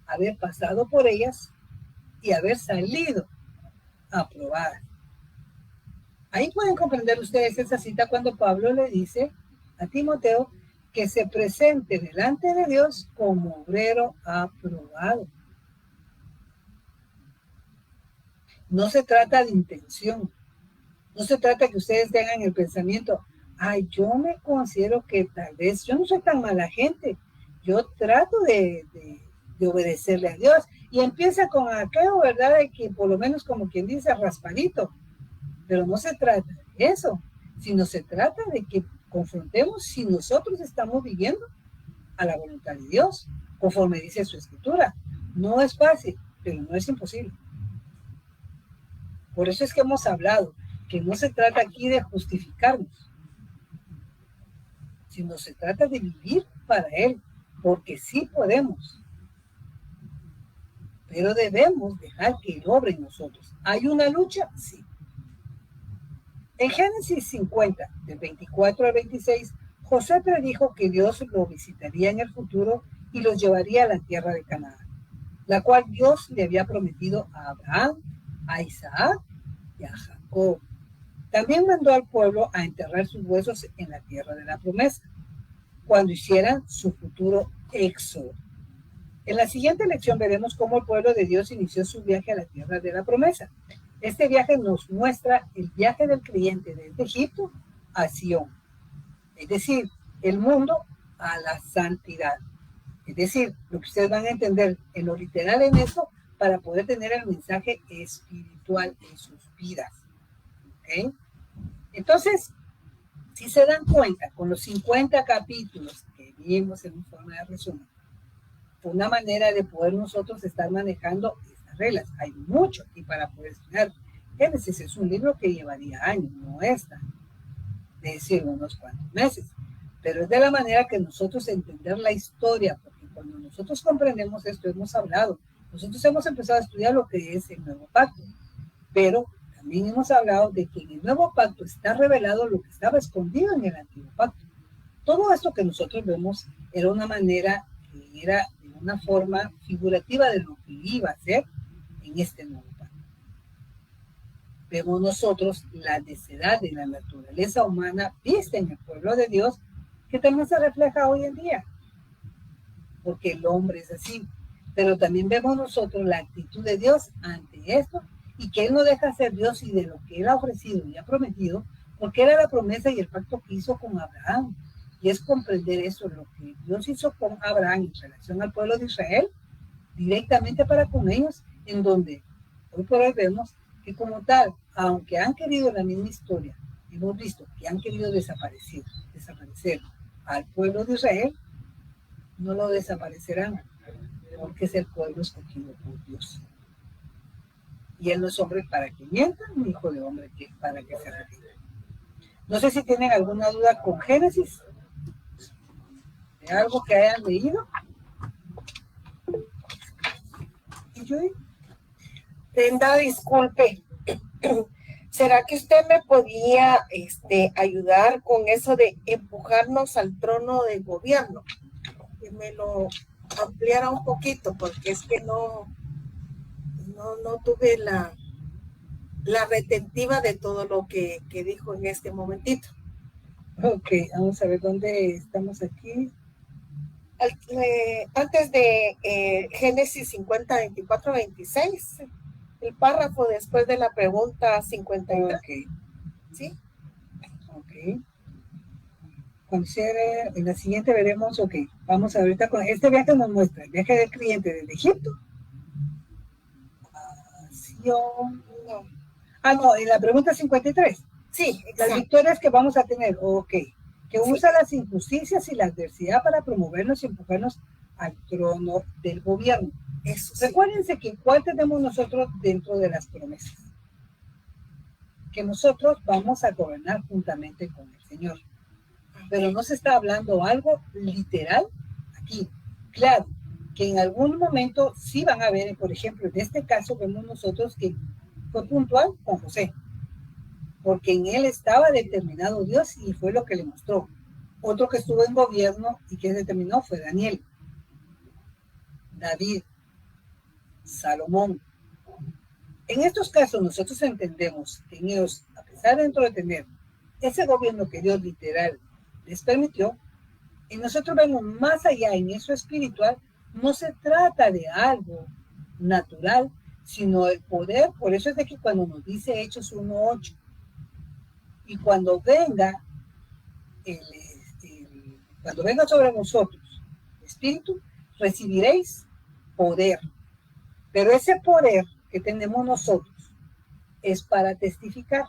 haber pasado por ellas y haber salido aprobadas. Ahí pueden comprender ustedes esa cita cuando Pablo le dice a Timoteo que se presente delante de Dios como obrero aprobado. No se trata de intención. No se trata que ustedes tengan el pensamiento, ay, yo me considero que tal vez yo no soy tan mala gente. Yo trato de obedecerle a Dios. Y empieza con aquello, ¿verdad? De que por lo menos como quien dice, raspadito. Pero no se trata de eso, sino se trata de que confrontemos si nosotros estamos viviendo a la voluntad de Dios, conforme dice su escritura. No es fácil, pero no es imposible. Por eso es que hemos hablado que no se trata aquí de justificarnos, sino se trata de vivir para Él, porque sí podemos, pero debemos dejar que Él obre en nosotros. ¿Hay una lucha? Sí. En Génesis 50, del 24 al 26, José predijo que Dios lo visitaría en el futuro y los llevaría a la tierra de Canaán, la cual Dios le había prometido a Abraham, a Isaac y a Jacob. También mandó al pueblo a enterrar sus huesos en la tierra de la promesa, cuando hicieran su futuro éxodo. En la siguiente lección veremos cómo el pueblo de Dios inició su viaje a la tierra de la promesa. Este viaje nos muestra el viaje del creyente desde Egipto a Sión, es decir, el mundo a la santidad. Es decir, lo que ustedes van a entender en lo literal en eso para poder tener el mensaje espiritual en sus vidas. ¿Ok? Entonces, si se dan cuenta, con los 50 capítulos que vimos en forma de resumen, fue una manera de poder nosotros estar manejando estas reglas. Hay mucho aquí para poder estudiar. Génesis es un libro que llevaría años, no es tan, de decir, unos cuantos meses. Pero es de la manera que nosotros entender la historia, porque cuando nosotros comprendemos esto, hemos hablado, nosotros hemos empezado a estudiar lo que es el nuevo pacto, pero también hemos hablado de que en el nuevo pacto está revelado lo que estaba escondido en el antiguo pacto. Todo esto que nosotros vemos era una manera que era de una forma figurativa de lo que iba a ser en este nuevo pacto. Vemos nosotros la necedad de la naturaleza humana vista en el pueblo de Dios, que también se refleja hoy en día, porque el hombre es así. Pero también vemos nosotros la actitud de Dios ante esto, y que Él no deja ser Dios y de lo que Él ha ofrecido y ha prometido, porque era la promesa y el pacto que hizo con Abraham. Y es comprender eso, lo que Dios hizo con Abraham en relación al pueblo de Israel, directamente para con ellos, en donde hoy por hoy vemos que como tal, aunque han querido la misma historia, hemos visto que han querido desaparecer al pueblo de Israel, no lo desaparecerán, porque es el pueblo escogido por Dios. Y Él no es hombre para que mienta, ni hijo de hombre para que se retire. No sé si tienen alguna duda con Génesis, de algo que hayan leído. ¿Y yo? Brenda, disculpe. ¿Será que usted me podía ayudar con eso de empujarnos al trono del gobierno? Que me lo ampliara un poquito, porque es que no tuve la retentiva de todo lo que dijo en este momentito. Ok, vamos a ver dónde estamos aquí. Antes de Génesis 50, 24, 26, el párrafo después de la pregunta 53. Ok. ¿Sí? Ok. En la siguiente veremos, ok, vamos ahorita con este viaje nos muestra el viaje del cliente desde Egipto a Sion. No, en la pregunta 53. Sí, exacto. Las victorias que vamos a tener, ok, que usa las injusticias y la adversidad para promovernos y empujarnos al trono del gobierno. Eso sí. Recuérdense que ¿cuál tenemos nosotros dentro de las promesas? Que nosotros vamos a gobernar juntamente con el Señor. Pero no se está hablando algo literal aquí. Claro, que en algún momento sí van a ver, por ejemplo, en este caso vemos nosotros que fue puntual con José, porque en él estaba determinado Dios y fue lo que le mostró. Otro que estuvo en gobierno y que determinó fue Daniel, David, Salomón. En estos casos nosotros entendemos que en ellos, a pesar de tener ese gobierno que Dios literal les permitió, y nosotros vemos más allá en eso espiritual, no se trata de algo natural, sino el poder. Por eso es de que cuando nos dice Hechos 1:8, y cuando venga cuando venga sobre vosotros el Espíritu, recibiréis poder. Pero ese poder que tenemos nosotros es para testificar.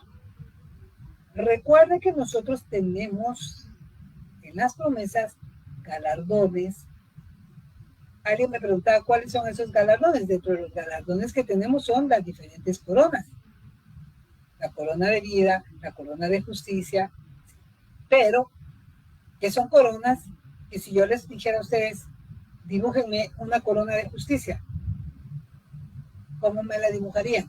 Recuerden que nosotros tenemos en las promesas galardones. Alguien me preguntaba cuáles son esos galardones. Dentro de los galardones que tenemos son las diferentes coronas. La corona de vida, la corona de justicia, pero que son coronas que si yo les dijera a ustedes, dibújenme una corona de justicia, ¿cómo me la dibujarían?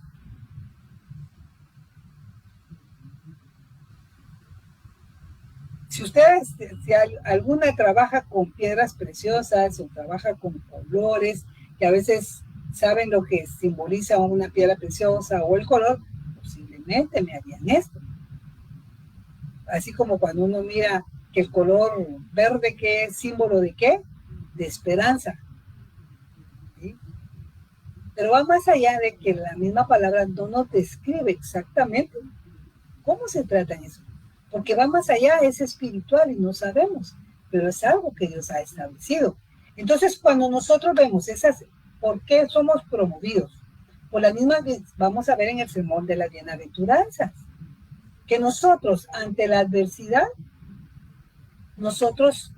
Si ustedes, si alguna trabaja con piedras preciosas o trabaja con colores, que a veces saben lo que simboliza una piedra preciosa o el color, posiblemente me harían esto. Así como cuando uno mira que el color verde, ¿qué es símbolo de qué? De esperanza. ¿Sí? Pero va más allá de que la misma palabra no nos describe exactamente cómo se trata en eso. Porque va más allá, es espiritual y no sabemos, pero es algo que Dios ha establecido. Entonces, cuando nosotros vemos esas, ¿por qué somos promovidos? Por la misma vez, vamos a ver en el sermón de las bienaventuranzas, que nosotros, ante la adversidad, nosotros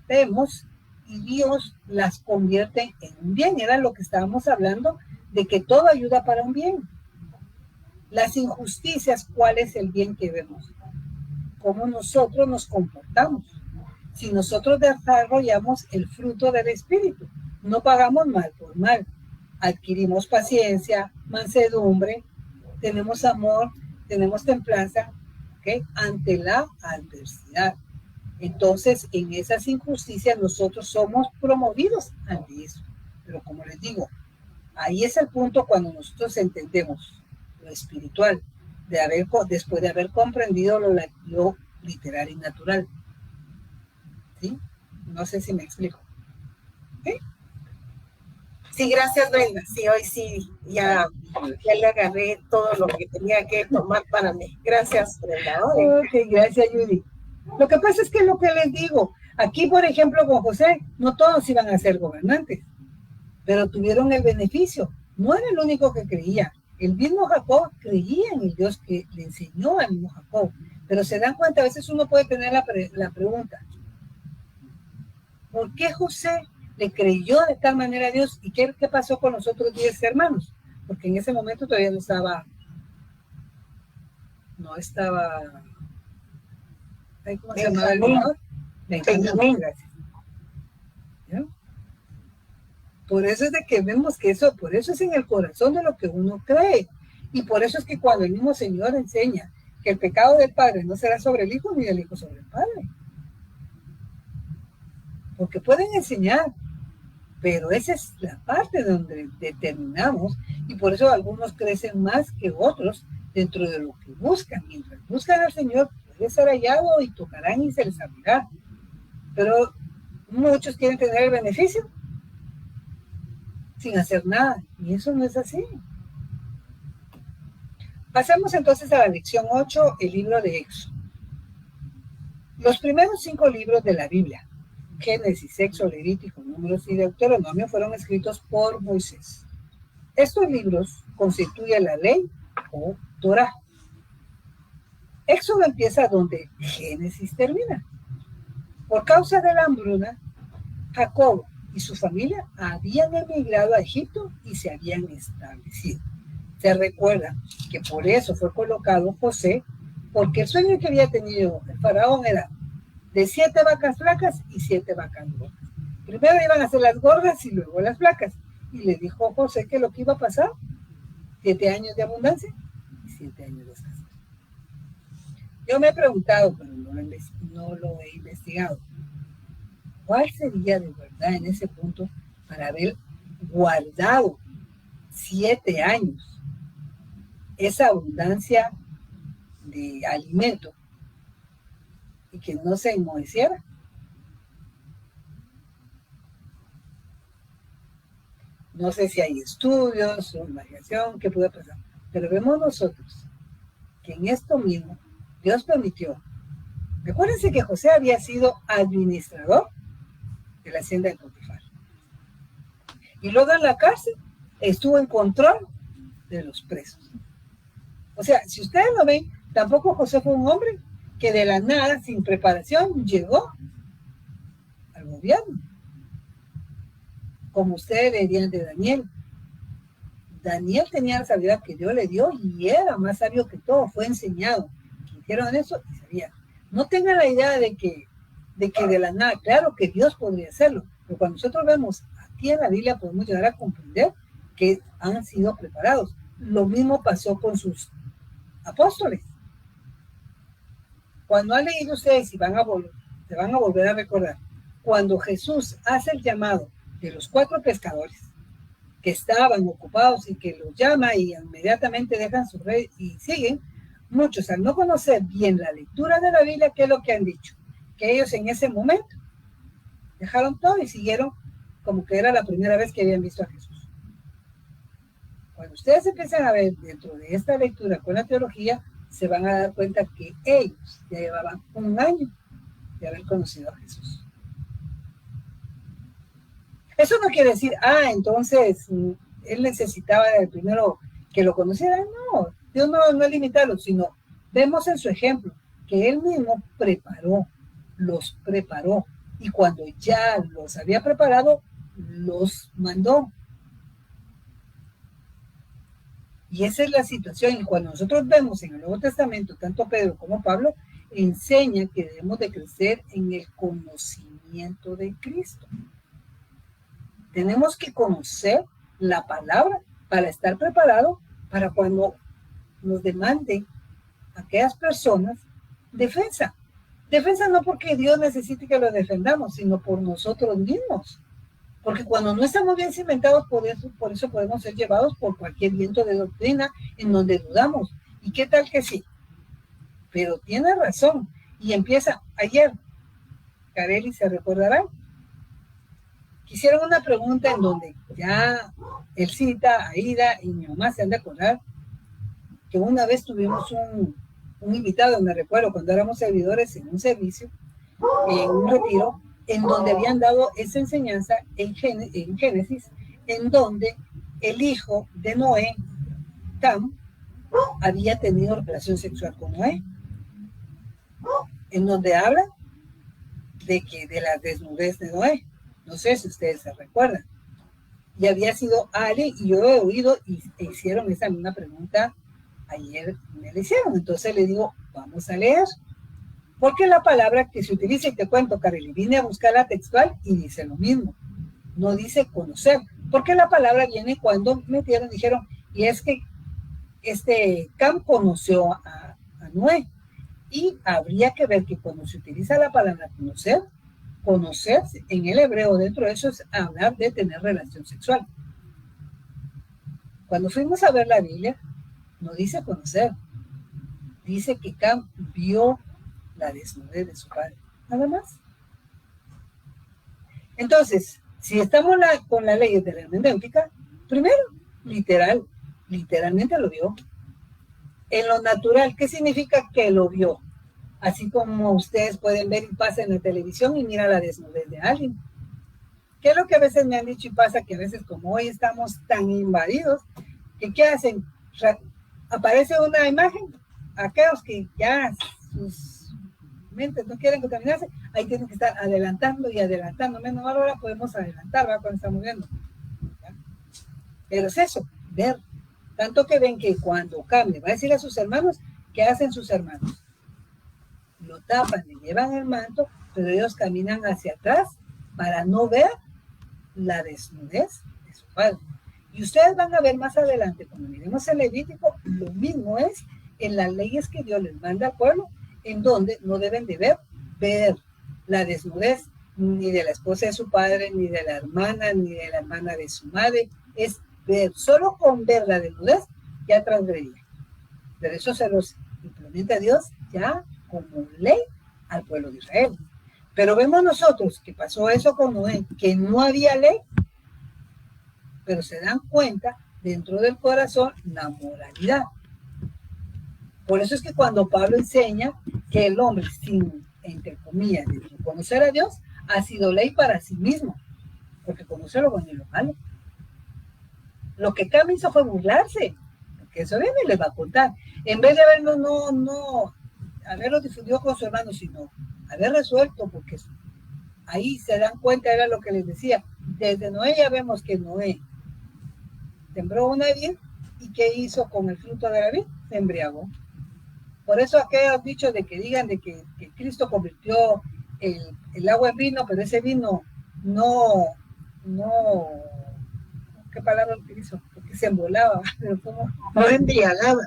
vemos y Dios las convierte en un bien. Era lo que estábamos hablando, de que todo ayuda para un bien. Las injusticias, ¿cuál es el bien que vemos? Cómo nosotros nos comportamos. Si nosotros desarrollamos el fruto del Espíritu, no pagamos mal por mal, adquirimos paciencia, mansedumbre, tenemos amor, tenemos templanza, ¿okay? Ante la adversidad. Entonces, en esas injusticias nosotros somos promovidos ante eso. Pero como les digo, ahí es el punto cuando nosotros entendemos lo espiritual, después de haber comprendido lo literal y natural. ¿Sí? No sé si me explico. ¿Sí? Sí, gracias, Brenda. Sí, hoy sí, ya le agarré todo lo que tenía que tomar para mí. Gracias, Brenda. Ok, gracias, Judy. Lo que pasa es que lo que les digo, aquí, por ejemplo, con José, no todos iban a ser gobernantes, pero tuvieron el beneficio. No era el único que creía. El mismo Jacob creía en el Dios que le enseñó al mismo Jacob. Pero se dan cuenta, a veces uno puede tener la pregunta, ¿por qué José le creyó de tal manera a Dios? ¿Y qué pasó con los otros 10 hermanos? Porque en ese momento todavía no estaba, ¿cómo se llamaba el Señor? Benjamín, gracias. ¿Ya? Por eso es de que vemos que eso, por eso es en el corazón de lo que uno cree. Y por eso es que cuando el mismo Señor enseña que el pecado del padre no será sobre el hijo, ni del hijo sobre el padre. Porque pueden enseñar, pero esa es la parte donde determinamos, y por eso algunos crecen más que otros dentro de lo que buscan. Mientras buscan al Señor, puede ser hallado y tocarán y se les abrirá. Pero muchos quieren tener el beneficio sin hacer nada, y eso no es así. Pasemos entonces a la lección 8, el libro de Éxodo. Los primeros 5 libros de la Biblia, Génesis, Éxodo, Levítico, Números y Deuteronomio, fueron escritos por Moisés. Estos libros constituyen la ley o Torá. Éxodo empieza donde Génesis termina. Por causa de la hambruna, Jacob y su familia habían emigrado a Egipto y se habían establecido. Se recuerda que por eso fue colocado José, porque el sueño que había tenido el faraón era de 7 vacas flacas y 7 vacas gordas. Primero iban a ser las gordas y luego las flacas. Y le dijo José que lo que iba a pasar, 7 años de abundancia y 7 años de escasez. Yo me he preguntado, pero no lo he investigado, ¿cuál sería de verdad en ese punto para haber guardado 7 años esa abundancia de alimento y que no se enmoheciera? No sé si hay estudios o imaginación, qué puede pasar, pero vemos nosotros que en esto mismo Dios permitió. Recuérdense que José había sido administrador de la hacienda de Potifar. Y luego en la cárcel estuvo en control de los presos. O sea, si ustedes lo ven, tampoco José fue un hombre que de la nada, sin preparación, llegó al gobierno. Como ustedes verían de Daniel. Daniel tenía la sabiduría que Dios le dio y era más sabio que todo, fue enseñado. Hicieron eso y sabían. No tengan la idea de que de la nada, claro que Dios podría hacerlo, pero cuando nosotros vemos aquí en la Biblia podemos llegar a comprender que han sido preparados. Lo mismo pasó con sus apóstoles. Cuando han leído ustedes y se van a volver a recordar, cuando Jesús hace el llamado de los 4 pescadores que estaban ocupados y que los llama y inmediatamente dejan su red y siguen, muchos al no conocer bien la lectura de la Biblia, ¿qué es lo que han dicho? Que ellos en ese momento dejaron todo y siguieron como que era la primera vez que habían visto a Jesús. Cuando ustedes empiezan a ver dentro de esta lectura con la teología, se van a dar cuenta que ellos ya llevaban 1 año de haber conocido a Jesús. Eso no quiere decir, entonces él necesitaba primero que lo conociera. No, Dios no es limitarlo, sino vemos en su ejemplo que él mismo los preparó, y cuando ya los había preparado, los mandó. Y esa es la situación, y cuando nosotros vemos en el Nuevo Testamento, tanto Pedro como Pablo, enseña que debemos de crecer en el conocimiento de Cristo. Tenemos que conocer la palabra para estar preparado para cuando nos demanden aquellas personas defensa. Defensa no porque Dios necesite que lo defendamos, sino por nosotros mismos. Porque cuando no estamos bien cimentados, por eso podemos ser llevados por cualquier viento de doctrina en donde dudamos. ¿Y qué tal que sí? Pero tiene razón. Y empieza ayer. Carelli se recordará. Hicieron una pregunta en donde ya él cita a Ida y mi mamá se han de acordar que una vez tuvimos un invitado, me recuerdo, cuando éramos servidores en un servicio, en un retiro, en donde habían dado esa enseñanza en Génesis, en donde el hijo de Noé, Cam, había tenido relación sexual con Noé, en donde habla de la desnudez de Noé. No sé si ustedes se recuerdan. Y había sido Ale, y yo he oído, y hicieron esa misma pregunta ayer, me la hicieron. Entonces le digo, vamos a leer. Porque la palabra que se utiliza, y te cuento, Carly, vine a buscar la textual y dice lo mismo. No dice conocer. Porque la palabra viene cuando dijeron, y es que Cam conoció a Noé. Y habría que ver que cuando se utiliza la palabra conocer en el hebreo, dentro de eso es hablar de tener relación sexual. Cuando fuimos a ver la Biblia, no dice conocer, dice que Cam vio la desnudez de su padre, nada más. Entonces, si estamos con la ley de la hermenéutica, primero, literalmente lo vio. En lo natural, ¿qué significa que lo vio? Así como ustedes pueden ver y pasa en la televisión y mira la desnudez de alguien. ¿Qué es lo que a veces me han dicho y pasa? Que a veces como hoy estamos tan invadidos, que ¿qué hacen? Aparece una imagen, aquellos que ya sus mentes no quieren contaminarse, ahí tienen que estar adelantando y adelantando. Menos ahora podemos adelantar, ¿va? Cuando estamos viendo. ¿Ya? Pero es eso, ver. Tanto que ven que cuando cambia, va a decir a sus hermanos, ¿qué hacen sus hermanos? Lo tapan, le llevan el manto, pero ellos caminan hacia atrás para no ver la desnudez de su padre. Y ustedes van a ver más adelante, cuando miremos el Levítico, lo mismo es en las leyes que Dios les manda al pueblo, en donde no deben de ver la desnudez ni de la esposa de su padre, ni de la hermana de su madre, es ver, solo con ver la desnudez ya transgredía. Pero eso se los implementa Dios ya como ley al pueblo de Israel. Pero vemos nosotros que pasó eso con Noé, que no había ley, pero se dan cuenta dentro del corazón la moralidad. Por eso es que cuando Pablo enseña que el hombre sin, entre comillas, de conocer a Dios, ha sido ley para sí mismo, porque conoce lo bueno y lo malo. Lo que Cam hizo fue burlarse, porque eso bien me les va a contar. En vez de haberlo difundido con su hermano, sino haber resuelto, porque ahí se dan cuenta, era lo que les decía, desde Noé ya vemos que Noé sembró una vid, y ¿qué hizo con el fruto de la vid? Se embriagó. Por eso aquellos dichos de que digan de que Cristo convirtió el agua en vino, pero ese vino no, ¿qué palabra utilizó? Porque que se embolaba, no embriagaba.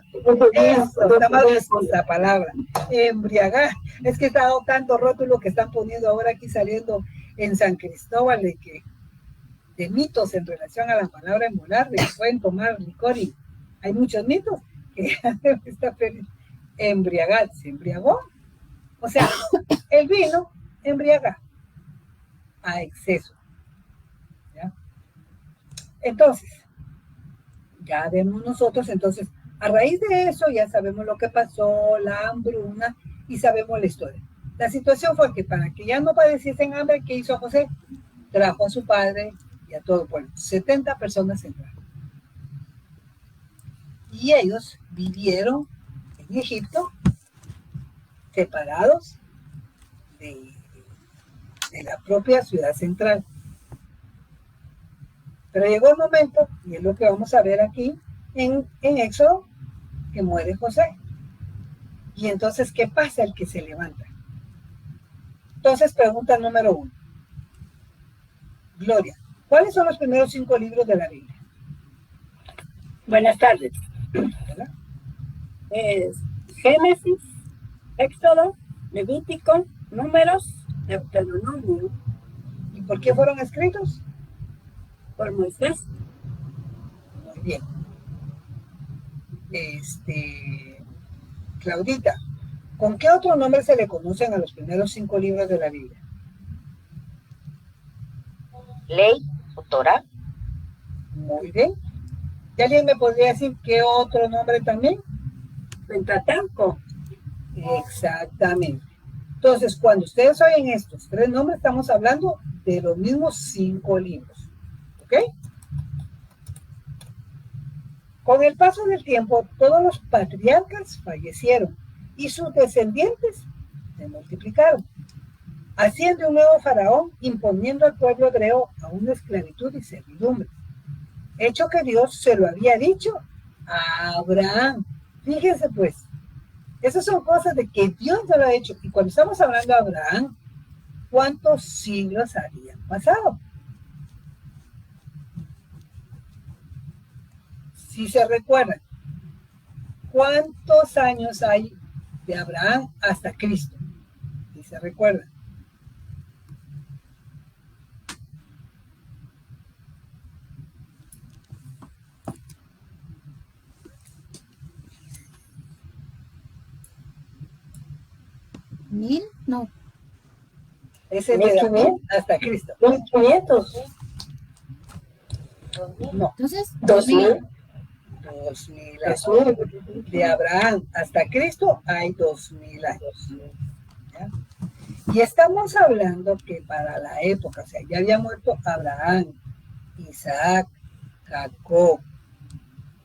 Eso, está mal la palabra, embriagar. Es que está tanto rótulo que están poniendo ahora aquí saliendo en San Cristóbal de mitos en relación a la palabra embolar, de que pueden tomar licor y hay muchos mitos que está feliz. Embriagar, se embriagó. O sea, el vino embriaga a exceso. ¿Ya? Entonces, ya vemos nosotros, entonces, a raíz de eso ya sabemos lo que pasó, la hambruna, y sabemos la historia. La situación fue que para que ya no padeciesen hambre, ¿qué hizo José? Trajo a su padre y a todo el pueblo. 70 personas entraron. Y ellos vivieron en Egipto, separados de la propia ciudad central. Pero llegó el momento, y es lo que vamos a ver aquí en Éxodo, que muere José. Y entonces, ¿qué pasa? El que se levanta. Entonces, pregunta número 1. Gloria, ¿cuáles son los primeros 5 libros de la Biblia? Buenas tardes. ¿Verdad? Génesis, Éxodo, Levítico, Números, Deuteronomio. ¿Y por qué fueron escritos? Por Moisés. Muy bien. Claudita, ¿con qué otro nombre se le conocen a los primeros 5 libros de la Biblia? Ley o Torah. Muy bien. ¿Y alguien me podría decir qué otro nombre también? Pentateuco. Exactamente. Entonces, cuando ustedes oyen estos 3 nombres, estamos hablando de los mismos 5 libros. ¿Ok? Con el paso del tiempo, todos los patriarcas fallecieron y sus descendientes se multiplicaron, haciendo un nuevo faraón, imponiendo al pueblo hebreo a una esclavitud y servidumbre. Hecho que Dios se lo había dicho a Abraham. Fíjense pues, esas son cosas de que Dios se lo ha hecho. Y cuando estamos hablando de Abraham, ¿cuántos siglos habían pasado? Si se recuerdan, ¿cuántos años hay de Abraham hasta Cristo? Si se recuerdan. ¿1000? No. Ese de David hasta Cristo. 1500. No. Entonces, 2000. 2000 años. De Abraham hasta Cristo hay 2000 años. ¿Ya? Y estamos hablando que para la época, o sea, ya había muerto Abraham, Isaac, Jacob.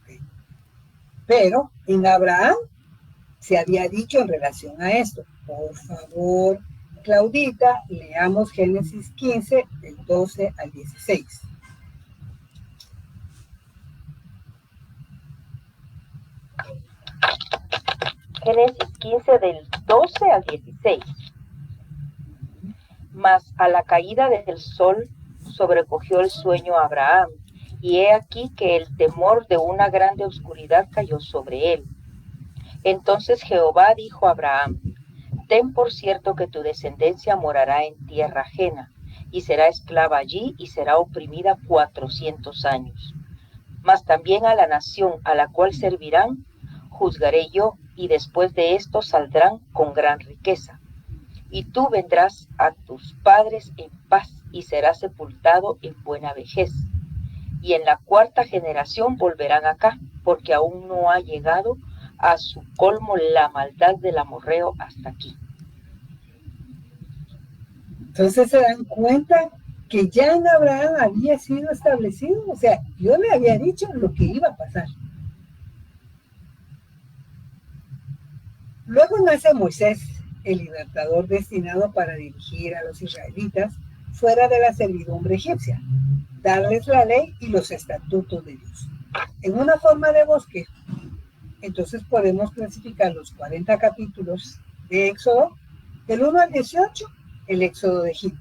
¿Okay? Pero en Abraham se había dicho en relación a esto. Por favor, Claudita, leamos Génesis 15, del 12 al 16. Génesis 15 del 12 al 16. Mas a la caída del sol sobrecogió el sueño a Abraham, y he aquí que el temor de una grande oscuridad cayó sobre él. Entonces Jehová dijo a Abraham: ten por cierto que tu descendencia morará en tierra ajena, y será esclava allí, y será oprimida 400 años. Mas también a la nación a la cual servirán, juzgaré yo, y después de esto saldrán con gran riqueza. Y tú vendrás a tus padres en paz, y serás sepultado en buena vejez. Y en la 4ª generación volverán acá, porque aún no ha llegado a su colmo la maldad del amorreo hasta aquí. Entonces se dan cuenta que ya en Abraham había sido establecido, o sea, Dios le había dicho lo que iba a pasar. Luego nace Moisés, el libertador destinado para dirigir a los israelitas fuera de la servidumbre egipcia, darles la ley y los estatutos de Dios, en una forma de bosquejo. Entonces podemos clasificar los 40 capítulos de Éxodo, del 1 al 18, el Éxodo de Egipto,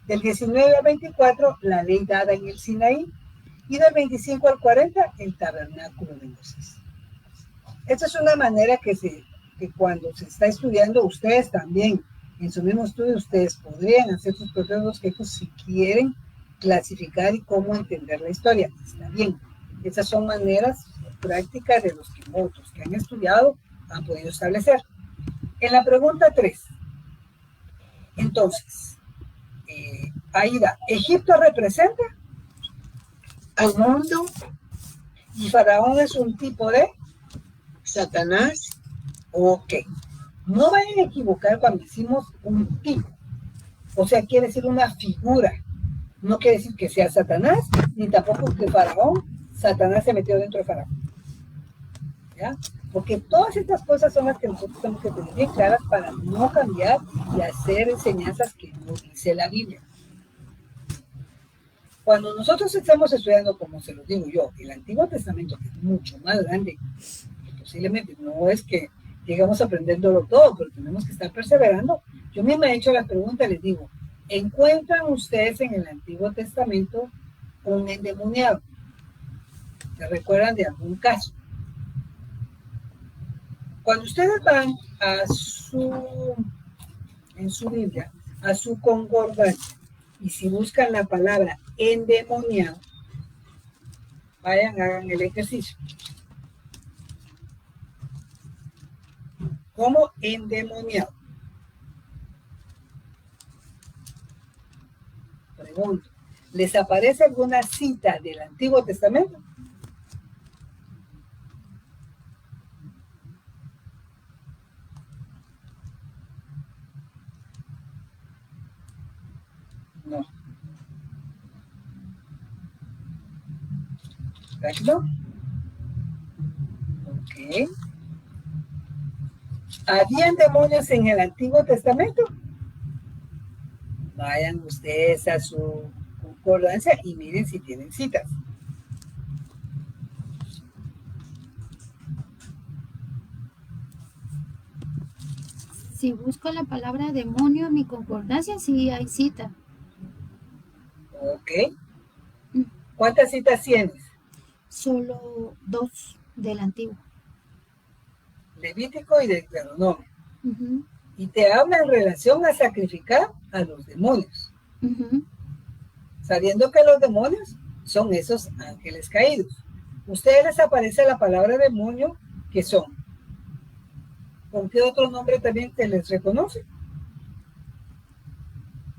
del 19 al 24, la ley dada en el Sinaí, Y del 25 al 40, el tabernáculo de Moisés. Esta es una manera que cuando se está estudiando, ustedes también, en su mismo estudio, ustedes podrían hacer sus propios bosquejos si quieren clasificar y cómo entender la historia. Está bien. Esas son maneras prácticas de los que han estudiado, han podido establecer. En la pregunta 3, entonces, Aida, ¿Egipto representa al mundo? y Faraón es un tipo de Satanás. Ok. No vayan a equivocar cuando decimos un tipo. O sea, quiere decir una figura. No quiere decir que sea Satanás, ni tampoco que Satanás se metió dentro de Faraón. ¿Ya? Porque todas estas cosas son las que nosotros tenemos que tener bien claras para no cambiar y hacer enseñanzas que no dice la Biblia. Cuando nosotros estamos estudiando, como se lo digo yo, el Antiguo Testamento, que es mucho más grande, posiblemente no es que llegamos aprendiéndolo todo, pero tenemos que estar perseverando. Yo misma he hecho la pregunta, les digo, ¿encuentran ustedes en el Antiguo Testamento un endemoniado? ¿Se recuerdan de algún caso? Cuando ustedes van en su Biblia, a su concordancia, y si buscan la palabra endemoniado, hagan el ejercicio. ¿Cómo endemoniado? Pregunto, ¿les aparece alguna cita del Antiguo Testamento? No. ¿Perfecto? Ok. ¿Habían demonios en el Antiguo Testamento? Vayan ustedes a su concordancia y miren si tienen citas. Si busco la palabra demonio en mi concordancia, sí hay cita. Ok. ¿Cuántas citas tienes? Solo 2 del antiguo. Levítico y Deuteronomio. Y te habla en relación a sacrificar a los demonios. Sabiendo que los demonios son esos ángeles caídos. ¿Ustedes les aparece la palabra demonio? ¿Qué son? ¿Con qué otro nombre también te les reconoce?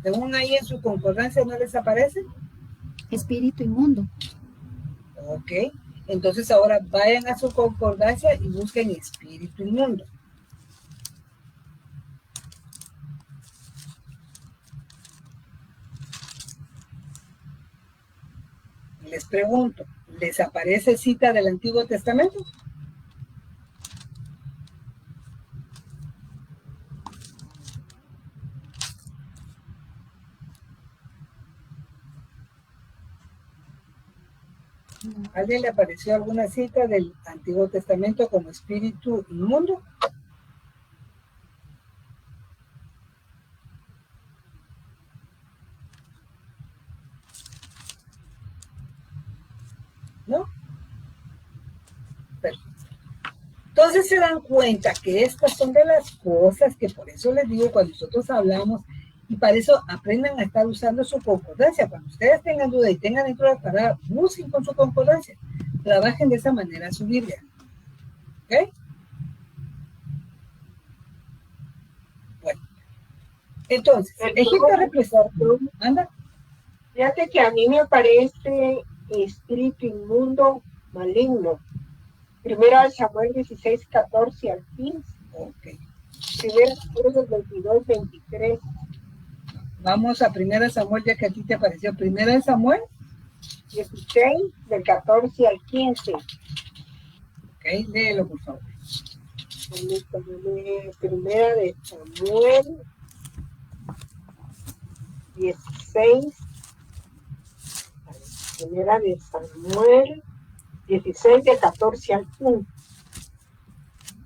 ¿Según ahí en su concordancia no les aparece? Espíritu inmundo. Ok. Entonces ahora vayan a su concordancia y busquen espíritu inmundo. Les pregunto, ¿les aparece cita del Antiguo Testamento? ¿A alguien le apareció alguna cita del Antiguo Testamento como espíritu inmundo? ¿No? Perfecto. Entonces se dan cuenta que estas son de las cosas que por eso les digo cuando nosotros hablamos y para eso aprendan a estar usando su concordancia. Cuando ustedes tengan duda y tengan dentro de la palabra, busquen con su concordancia. Trabajen de esa manera su Biblia. ¿Ok? Bueno. Entonces, Egipto representa... ¿Anda? Fíjate que a mí me aparece espíritu inmundo maligno. Primero de Samuel 16, 14 al 15. Ok. Primero Samuel 22, 23. Vamos a 1 Samuel, ya que a ti te apareció 1 Samuel 16, del 14 al 15. Ok, léelo por favor. Primera de Samuel 16. Primera de Samuel 16, de 14 al 15.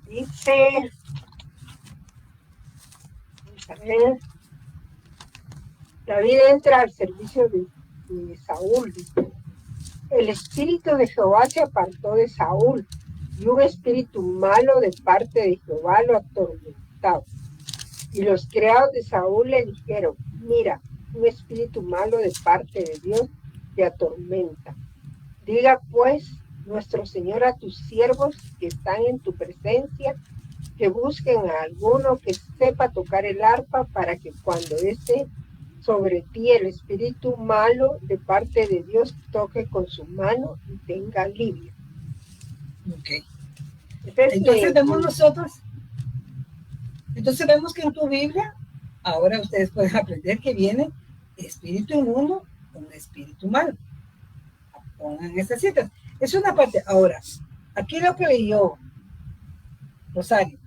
Dice, vamos a ver, David entra al servicio de Saúl. Dice, El espíritu de Jehová se apartó de Saúl, y un espíritu malo de parte de Jehová lo atormentaba. Y los criados de Saúl le dijeron, mira, un espíritu malo de parte de Dios te atormenta. Diga pues nuestro Señor a tus siervos que están en tu presencia, que busquen a alguno que sepa tocar el arpa, para que cuando esté sobre ti el espíritu malo de parte de Dios toque con su mano y tenga alivio. Ok. Entonces vemos que en tu Biblia, ahora ustedes pueden aprender que viene espíritu inmundo con espíritu malo. Pongan estas citas. Es una parte. Ahora, aquí lo que leyó Rosario,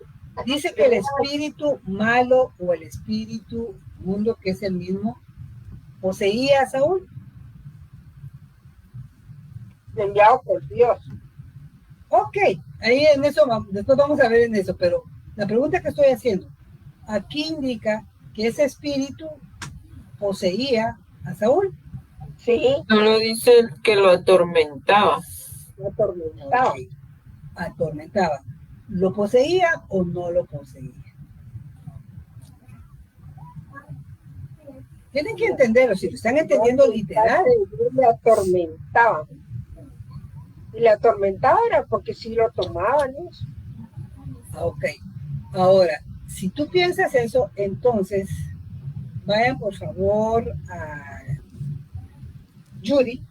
dice que el espíritu malo o el espíritu inmundo, que es el mismo, poseía a Saúl. Enviado por Dios. Ok, ahí en eso después vamos a ver en eso, pero la pregunta que estoy haciendo, aquí indica que ese espíritu poseía a Saúl. Sí. Solo dice que lo atormentaba. Lo atormentaba. Okay. Atormentaba. ¿Lo poseía o no lo poseía? Tienen que entenderlo, si lo están entendiendo literal. Le atormentaba. Y le atormentaba era porque sí lo tomaban, ¿no? Ok. Ahora, si tú piensas eso, entonces vayan por favor a Judy,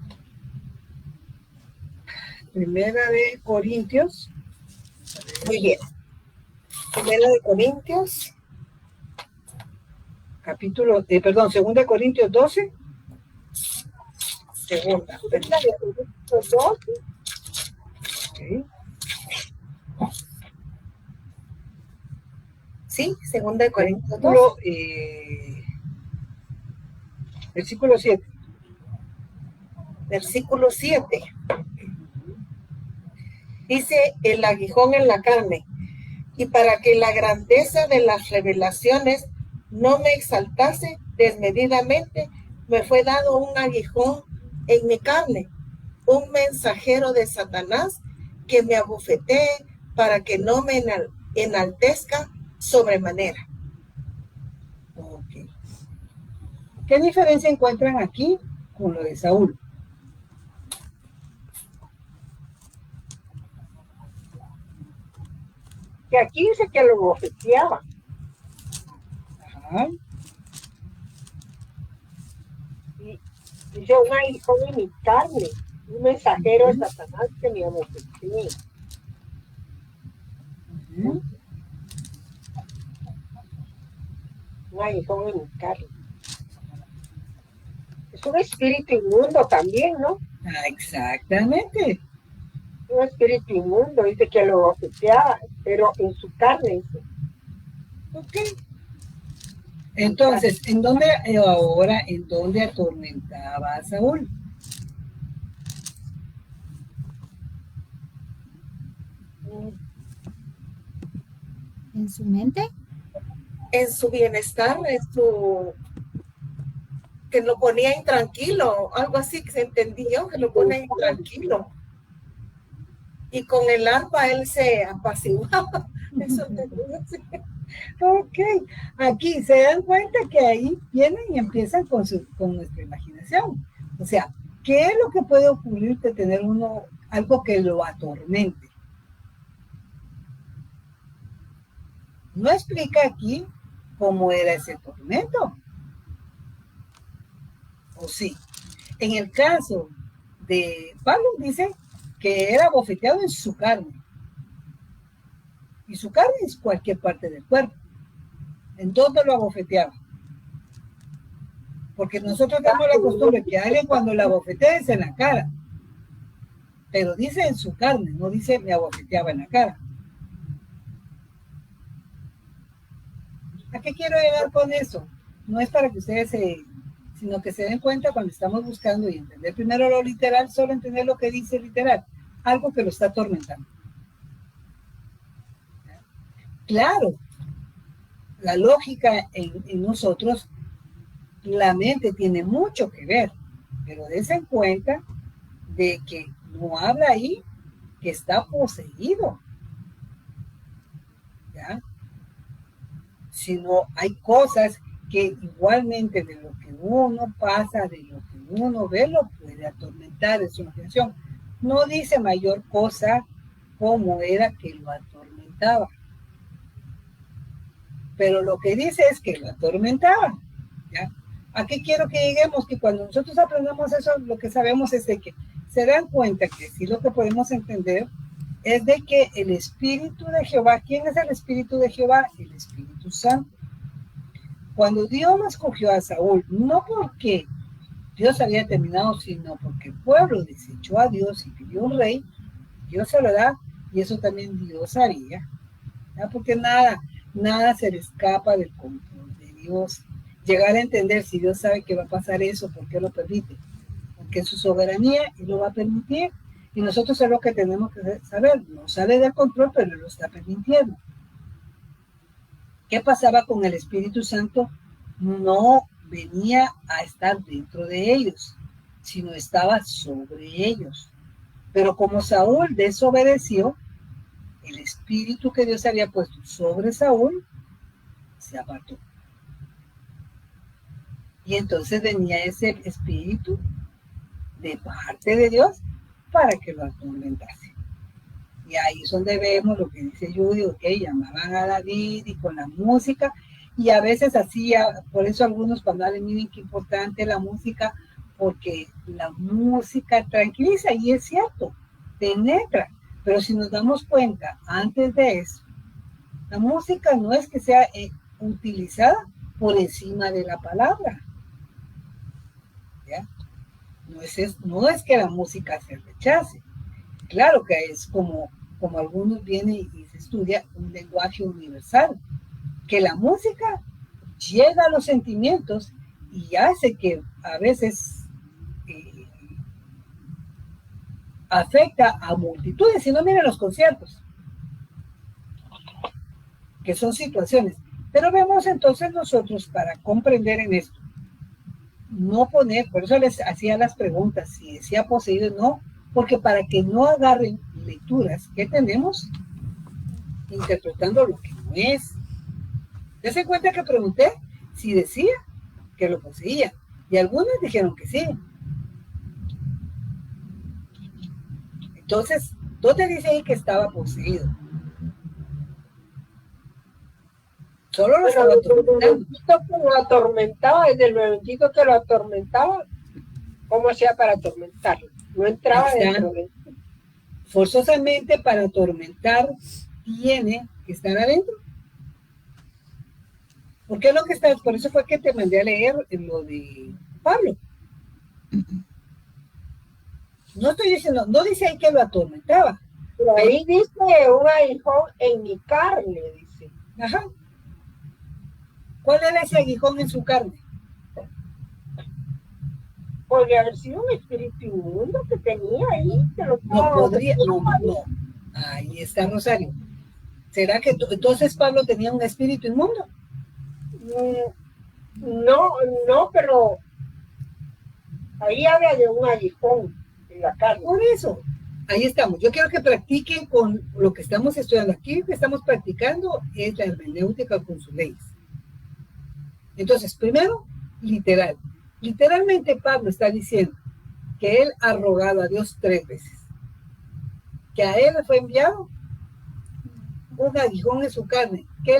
Primera de Corintios. Muy bien. Primera de Corintios. Segunda de Corintios 12. Segunda. Segunda de Corintios 12. Okay. Sí, segunda de Corintios 12. Versículo 7. Versículo 7. Dice, el aguijón en la carne, y para que la grandeza de las revelaciones no me exaltase desmedidamente, me fue dado un aguijón en mi carne, un mensajero de Satanás que me abofetee para que no me enaltezca sobremanera. Okay. ¿Qué diferencia encuentran aquí con lo de Saúl? Que aquí dice que lo bofeteaba. Ajá. Y dice un aguijón en mi carne, un mensajero de Satanás que me abofetea. Un aguijón en mi carne. Es un espíritu inmundo también, ¿no? Ah, exactamente. Un espíritu inmundo, dice que lo bofeteaba, pero en su carne. Dice. Ok. Entonces, ¿en dónde atormentaba a Saúl? ¿En su mente? En su bienestar, que lo ponía intranquilo, algo así que se entendió, que lo ponía intranquilo. Y con el arpa él se apaciguaba. Eso Ok, aquí se dan cuenta que ahí vienen y empiezan con nuestra imaginación. O sea, ¿qué es lo que puede ocurrir de tener algo que lo atormente? No explica aquí cómo era ese tormento. ¿O sí? En el caso de Pablo dice que era bofeteado en su carne. Y su carne es cualquier parte del cuerpo. ¿En dónde lo abofeteaba? Porque nosotros tenemos la costumbre que alguien cuando la abofetea es en la cara. Pero dice en su carne, no dice me abofeteaba en la cara. ¿A qué quiero llegar con eso? No es para que ustedes sino que se den cuenta cuando estamos buscando y entender primero lo literal, solo entender lo que dice literal, algo que lo está atormentando. Claro, la lógica en nosotros, la mente tiene mucho que ver, pero dense en cuenta de que no habla ahí que está poseído, ¿ya? Sino hay cosas que igualmente de lo que uno pasa, de lo que uno ve, lo puede atormentar en su imaginación. No dice mayor cosa como era que lo atormentaba. Pero lo que dice es que lo atormentaba, ¿ya? ¿A qué quiero que lleguemos? Que cuando nosotros aprendamos eso, lo que sabemos es de que se dan cuenta que sí lo que podemos entender es de que el Espíritu de Jehová, ¿quién es el Espíritu de Jehová? El Espíritu Santo. Cuando Dios escogió a Saúl, no porque Dios había terminado, sino porque el pueblo desechó a Dios y pidió un rey, Dios se lo da, y eso también Dios haría, ¿ya? Porque nada se le escapa del control de Dios. Llegar a entender si Dios sabe que va a pasar eso, ¿por qué lo permite? Porque en su soberanía Él lo va a permitir, y nosotros es lo que tenemos que saber, no sale del control, pero Él lo está permitiendo. ¿Qué pasaba con el Espíritu Santo? No venía a estar dentro de ellos, sino estaba sobre ellos. Pero como Saúl desobedeció, el espíritu que Dios había puesto sobre Saúl se apartó. Y entonces venía ese espíritu de parte de Dios para que lo atormentase. Y ahí es donde vemos lo que dice Judy, ok, llamaban a David y con la música, y a veces hacía, por eso algunos cuando hablan, miren qué importante la música, porque la música tranquiliza, y es cierto, penetra, pero si nos damos cuenta, antes de eso, la música no es que sea utilizada por encima de la palabra, ¿ya? No es que la música se rechace, claro que es como algunos vienen y se estudia un lenguaje universal, que la música llega a los sentimientos y hace que a veces afecta a multitudes. Si no, miren los conciertos, que son situaciones. Pero vemos entonces nosotros, para comprender en esto, no poner, por eso les hacía las preguntas, si decía poseído o no, porque para que no agarren lecturas que tenemos, interpretando lo que no es. ¿Se cuenta que pregunté si decía que lo poseía? Y algunos dijeron que sí. Entonces, ¿dónde dice ahí que estaba poseído? Solo lo estaba atormentando. Que lo atormentaba, desde el momentito que lo atormentaba, ¿cómo hacía para atormentarlo? No entraba dentro de él. Forzosamente para atormentar tiene que estar adentro. Porque es lo que está, por eso fue que te mandé a leer lo de Pablo. No estoy diciendo, no dice ahí que lo atormentaba. Pero ahí dice un aguijón en mi carne, dice. Ajá. ¿Cuál era ese aguijón en su carne? Podría haber sido un espíritu inmundo que tenía ahí. No podría, no. Ahí está Rosario. ¿Será que entonces Pablo tenía un espíritu inmundo? No, pero ahí habla de un aguijón en la carne. Por eso, ahí estamos. Yo quiero que practiquen con lo que estamos estudiando aquí. Lo que estamos practicando es la hermenéutica con sus leyes. Entonces, primero, literal. Literalmente Pablo está diciendo que él ha rogado a Dios 3 veces. Que a él le fue enviado un aguijón en su carne. ¿Qué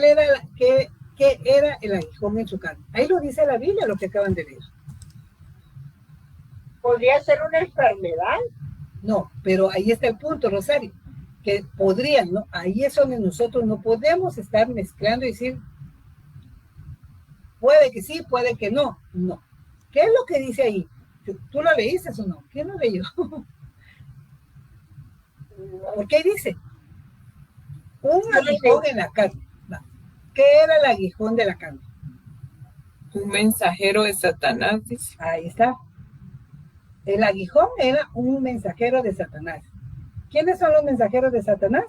era el aguijón en su carne? Ahí lo dice la Biblia, lo que acaban de leer. ¿Podría ser una enfermedad? No, pero ahí está el punto, Rosario, que podrían, ¿no? Ahí es donde nosotros no podemos estar mezclando y decir, puede que sí, puede que no. No. ¿Qué es lo que dice ahí? ¿Tú lo leíste o no? ¿Quién lo leyó? ¿Por qué dice? Un aguijón en la carne. ¿Qué era el aguijón de la carne? Un mensajero de Satanás, dice. Ahí está. El aguijón era un mensajero de Satanás. ¿Quiénes son los mensajeros de Satanás?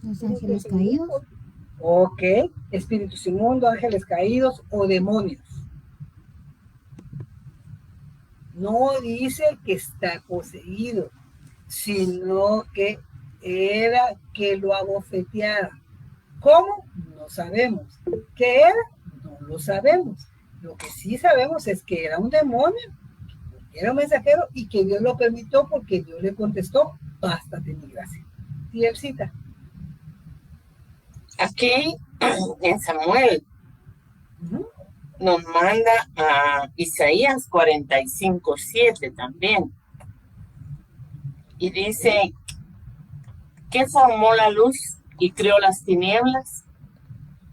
Los ángeles caídos. Ok, espíritus inmundos, ángeles caídos o demonios. no dice que está poseído, sino que era que lo abofeteara. ¿Cómo? No sabemos. ¿Qué era? No lo sabemos. Lo que sí sabemos es que era un demonio, era un mensajero y que Dios lo permitió porque Dios le contestó, bástate mi gracia. Y él cita. Aquí en Samuel nos manda a Isaías 45:7 también. Y dice, ¿qué formó la luz y creó las tinieblas?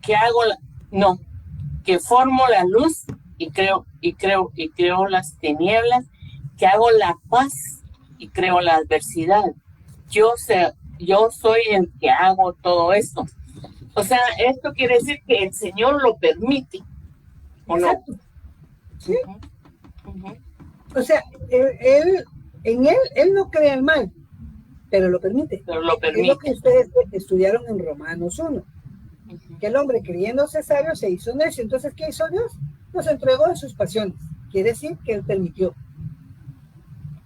Que formo la luz y creo las tinieblas, que hago la paz y creo la adversidad. Yo soy el que hago todo esto. O sea, esto quiere decir que el Señor lo permite, ¿o no? Sí. O sea, él no crea el mal, pero lo permite. Pero lo permite. Es lo que ustedes estudiaron en Romanos 1. Que el hombre creyéndose sabio se hizo necio. Entonces, ¿qué hizo Dios? Nos entregó en sus pasiones. Quiere decir que él permitió.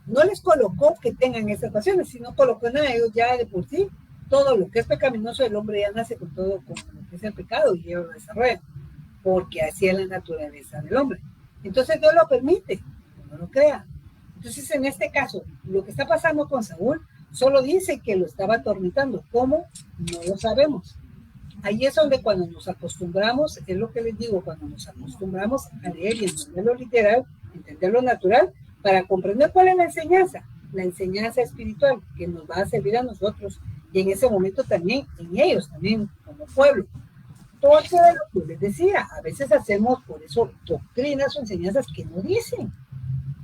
No les colocó que tengan esas pasiones, sino colocó en ellos ya de por sí todo lo que es pecaminoso. El hombre ya nace con todo, con lo que es el pecado y ellos lo desarrollan, porque así es la naturaleza del hombre. Entonces Dios lo permite, no lo crea. Entonces, en este caso, lo que está pasando con Saúl solo dice que lo estaba atormentando. ¿Cómo? No lo sabemos. Ahí es donde cuando nos acostumbramos, es lo que les digo, cuando nos acostumbramos a leer y entender lo literal, entender lo natural, para comprender cuál es la enseñanza espiritual que nos va a servir a nosotros y en ese momento también, en ellos también como pueblo. Porque lo que les decía, a veces hacemos por eso doctrinas o enseñanzas que no dicen,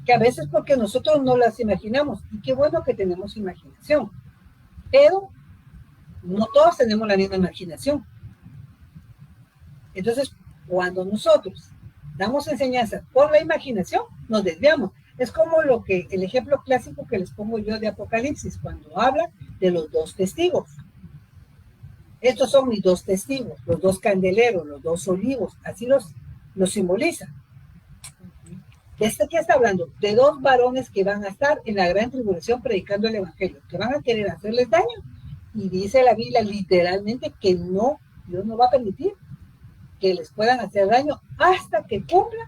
que a veces porque nosotros no las imaginamos, y qué bueno que tenemos imaginación, pero no todos tenemos la misma imaginación. Entonces, cuando nosotros damos enseñanza por la imaginación, nos desviamos. Es como el ejemplo clásico que les pongo yo de Apocalipsis, cuando habla de los dos testigos. Estos son mis dos testigos, los dos candeleros, los dos olivos, así los simboliza. ¿Qué está hablando? De dos varones que van a estar en la gran tribulación predicando el evangelio, que van a querer hacerles daño. Y dice la Biblia literalmente que no, Dios no va a permitir que les puedan hacer daño hasta que cumplan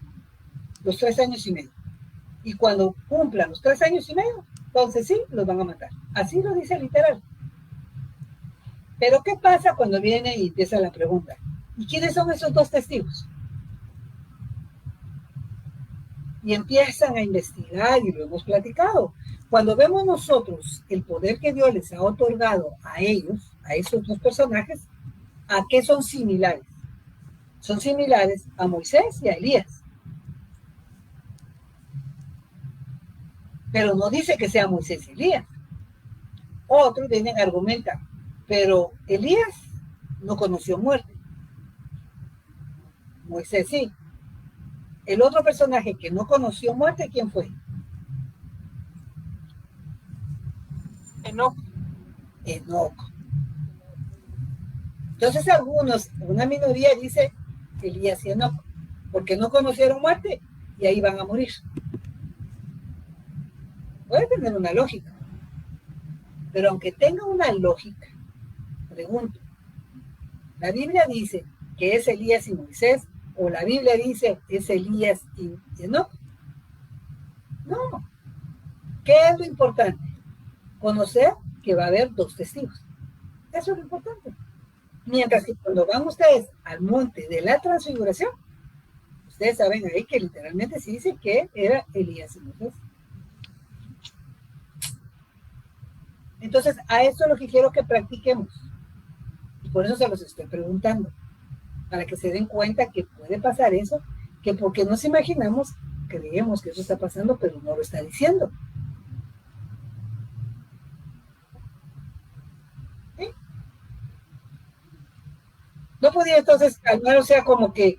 los 3 años y medio. Y cuando cumplan los 3 años y medio, entonces sí, los van a matar. Así lo dice literal. Pero ¿qué pasa cuando viene y empieza la pregunta? ¿Y quiénes son esos dos testigos? Y empiezan a investigar y lo hemos platicado. Cuando vemos nosotros el poder que Dios les ha otorgado a ellos, a esos dos personajes, ¿a qué son similares? Son similares a Moisés y a Elías. Pero no dice que sea Moisés y Elías. Otros vienen a argumentar, pero Elías no conoció muerte. Moisés sí. El otro personaje que no conoció muerte, ¿quién fue? Enoc. Entonces una minoría dice Elías y Enoc, porque no conocieron muerte y ahí van a morir. Puede tener una lógica, pero aunque tenga una lógica, pregunto, ¿la Biblia dice que es Elías y Moisés o la Biblia dice es Elías y Enoc? No. ¿Qué es lo importante? Conocer que va a haber dos testigos. Eso es lo importante. Mientras que cuando van ustedes al monte de la transfiguración, ustedes saben ahí que literalmente se dice que era Elías y Moisés. Entonces, a esto es lo que quiero que practiquemos. Y por eso se los estoy preguntando. Para que se den cuenta que puede pasar eso, que porque nos imaginamos, creemos que eso está pasando, pero no lo está diciendo. ¿Sí? No podía entonces calmar, o sea, como que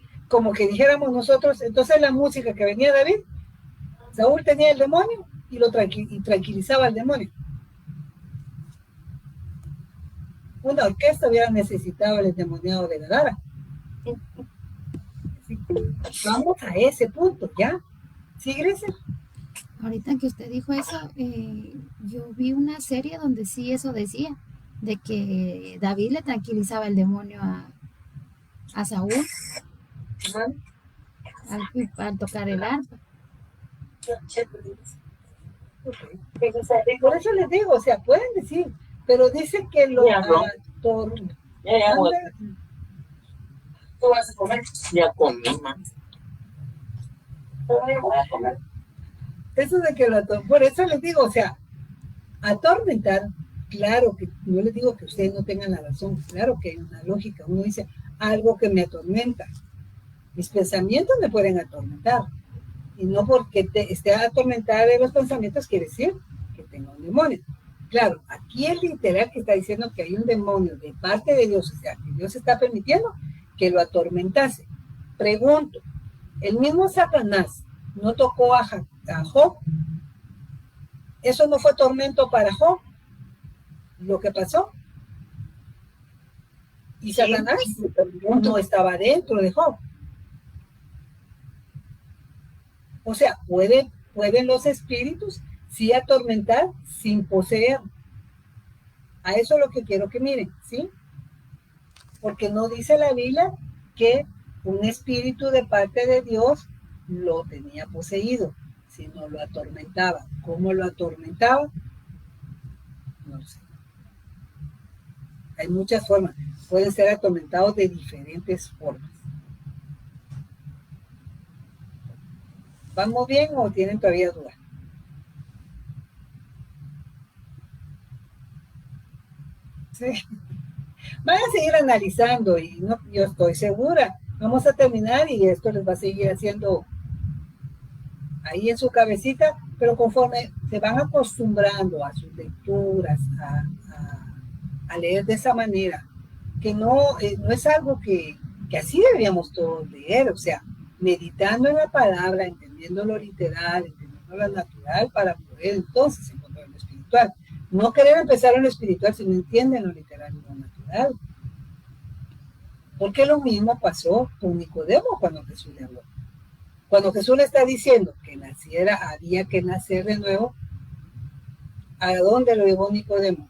dijéramos nosotros, entonces la música que venía David, Saúl tenía el demonio y tranquilizaba al demonio. Una orquesta hubiera necesitado el endemoniado de Gadara. Vamos a ese punto, ¿ya? ¿Sí, Grecia? Ahorita que usted dijo eso, yo vi una serie donde sí eso decía, de que David le tranquilizaba el demonio a Saúl al tocar el arpa. Y por eso les digo, o sea, pueden decir, pero dice que lo atormenta. ¿Tú vas a comer? Ya comí, mamá. Eso de que por eso les digo, o sea, atormentar, claro que no les digo que ustedes no tengan la razón, claro que hay una lógica, uno dice algo que me atormenta, mis pensamientos me pueden atormentar, y no porque esté atormentada de los pensamientos quiere decir que tengo un demonio. Claro, aquí es literal que está diciendo que hay un demonio de parte de Dios, o sea, que Dios está permitiendo que lo atormentase. Pregunto, el mismo Satanás no tocó a Job. ¿Eso no fue tormento para Job? Lo que pasó. Y Satanás no estaba dentro de Job. O sea, pueden los espíritus sí atormentar sin poseer. A eso es lo que quiero que miren, ¿sí? Porque no dice la Biblia que un espíritu de parte de Dios lo tenía poseído, sino lo atormentaba. ¿Cómo lo atormentaba? No lo sé. Hay muchas formas. Pueden ser atormentados de diferentes formas. ¿Vamos bien o tienen todavía dudas? Sí. Van a seguir analizando y no, yo estoy segura. Vamos a terminar y esto les va a seguir haciendo ahí en su cabecita, pero conforme se van acostumbrando a sus lecturas, a leer de esa manera, que no es algo que así deberíamos todos leer, o sea, meditando en la palabra, entendiendo lo literal, entendiendo lo natural, para poder entonces encontrar lo espiritual. No querer empezar en lo espiritual si no entienden lo literal y lo natural. Porque lo mismo pasó con Nicodemo cuando Jesús le habló. Cuando Jesús le está diciendo que había que nacer de nuevo, ¿a dónde lo llevó Nicodemo?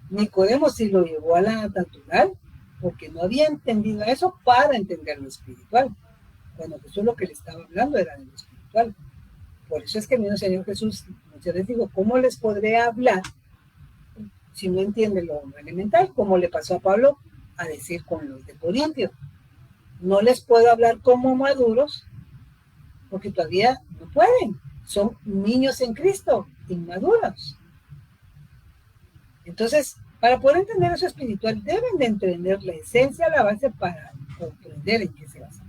Nicodemo sí lo llevó a la natural, porque no había entendido eso para entender lo espiritual. Cuando Jesús lo que le estaba hablando era de lo espiritual. Por eso es que el mismo Señor Jesús muchas veces dijo, ¿cómo les podré hablar si no entienden lo elemental? Como le pasó a Pablo a decir con los de Corintio. No les puedo hablar como maduros, porque todavía no pueden. Son niños en Cristo, inmaduros. Entonces, para poder entender eso espiritual, deben de entender la esencia, la base para comprender en qué se basa.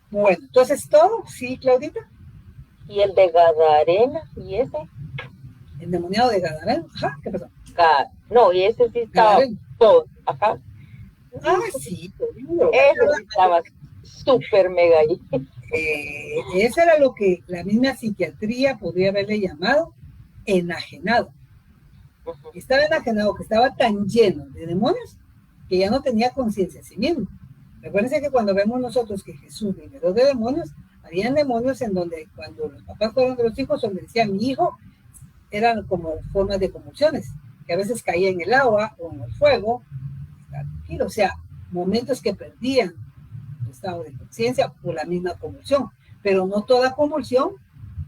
Bueno, entonces todo, ¿sí, Claudita? Y el de Gadarena, ¿y ese? El demoniado de Gadarena, ajá, ¿qué pasó? No, y ese sí estaba todo, ajá. Ah, sí. Ese estaba súper mega ahí. Eso era lo que la misma psiquiatría podría haberle llamado enajenado. Estaba enajenado, que estaba tan lleno de demonios que ya no tenía conciencia de sí mismo. Recuérdense que cuando vemos nosotros que Jesús liberó de demonios, habían demonios en donde cuando los papás fueron de los hijos, donde decían mi hijo, eran como formas de convulsiones, que a veces caía en el agua o en el fuego, o sea, momentos que perdían el estado de conciencia por la misma convulsión, pero no toda convulsión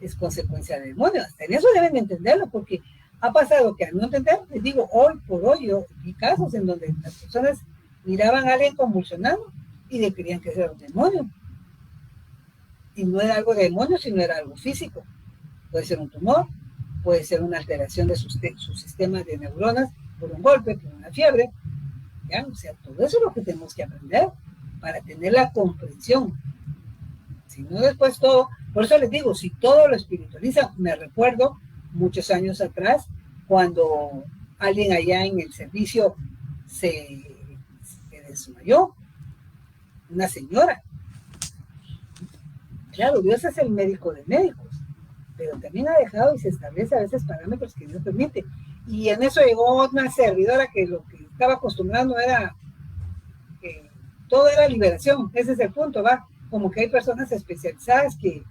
es consecuencia de demonios. En eso deben entenderlo, porque ha pasado que al no entender, les digo, hoy por hoy, yo vi casos en donde las personas miraban a alguien convulsionando y le creían que era un demonio. Y no era algo de demonio, sino era algo físico. Puede ser un tumor, puede ser una alteración de su sistema de neuronas por un golpe, por una fiebre. ¿Ya? O sea, todo eso es lo que tenemos que aprender para tener la comprensión. Si no, después todo, por eso les digo, si todo lo espiritualizan, me recuerdo muchos años atrás, cuando alguien allá en el servicio se desmayó, una señora. Claro, Dios es el médico de médicos, pero también ha dejado y se establece a veces parámetros que Dios permite. Y en eso llegó una servidora que lo que estaba acostumbrando era que todo era liberación. Ese es el punto, ¿va? Como que hay personas especializadas que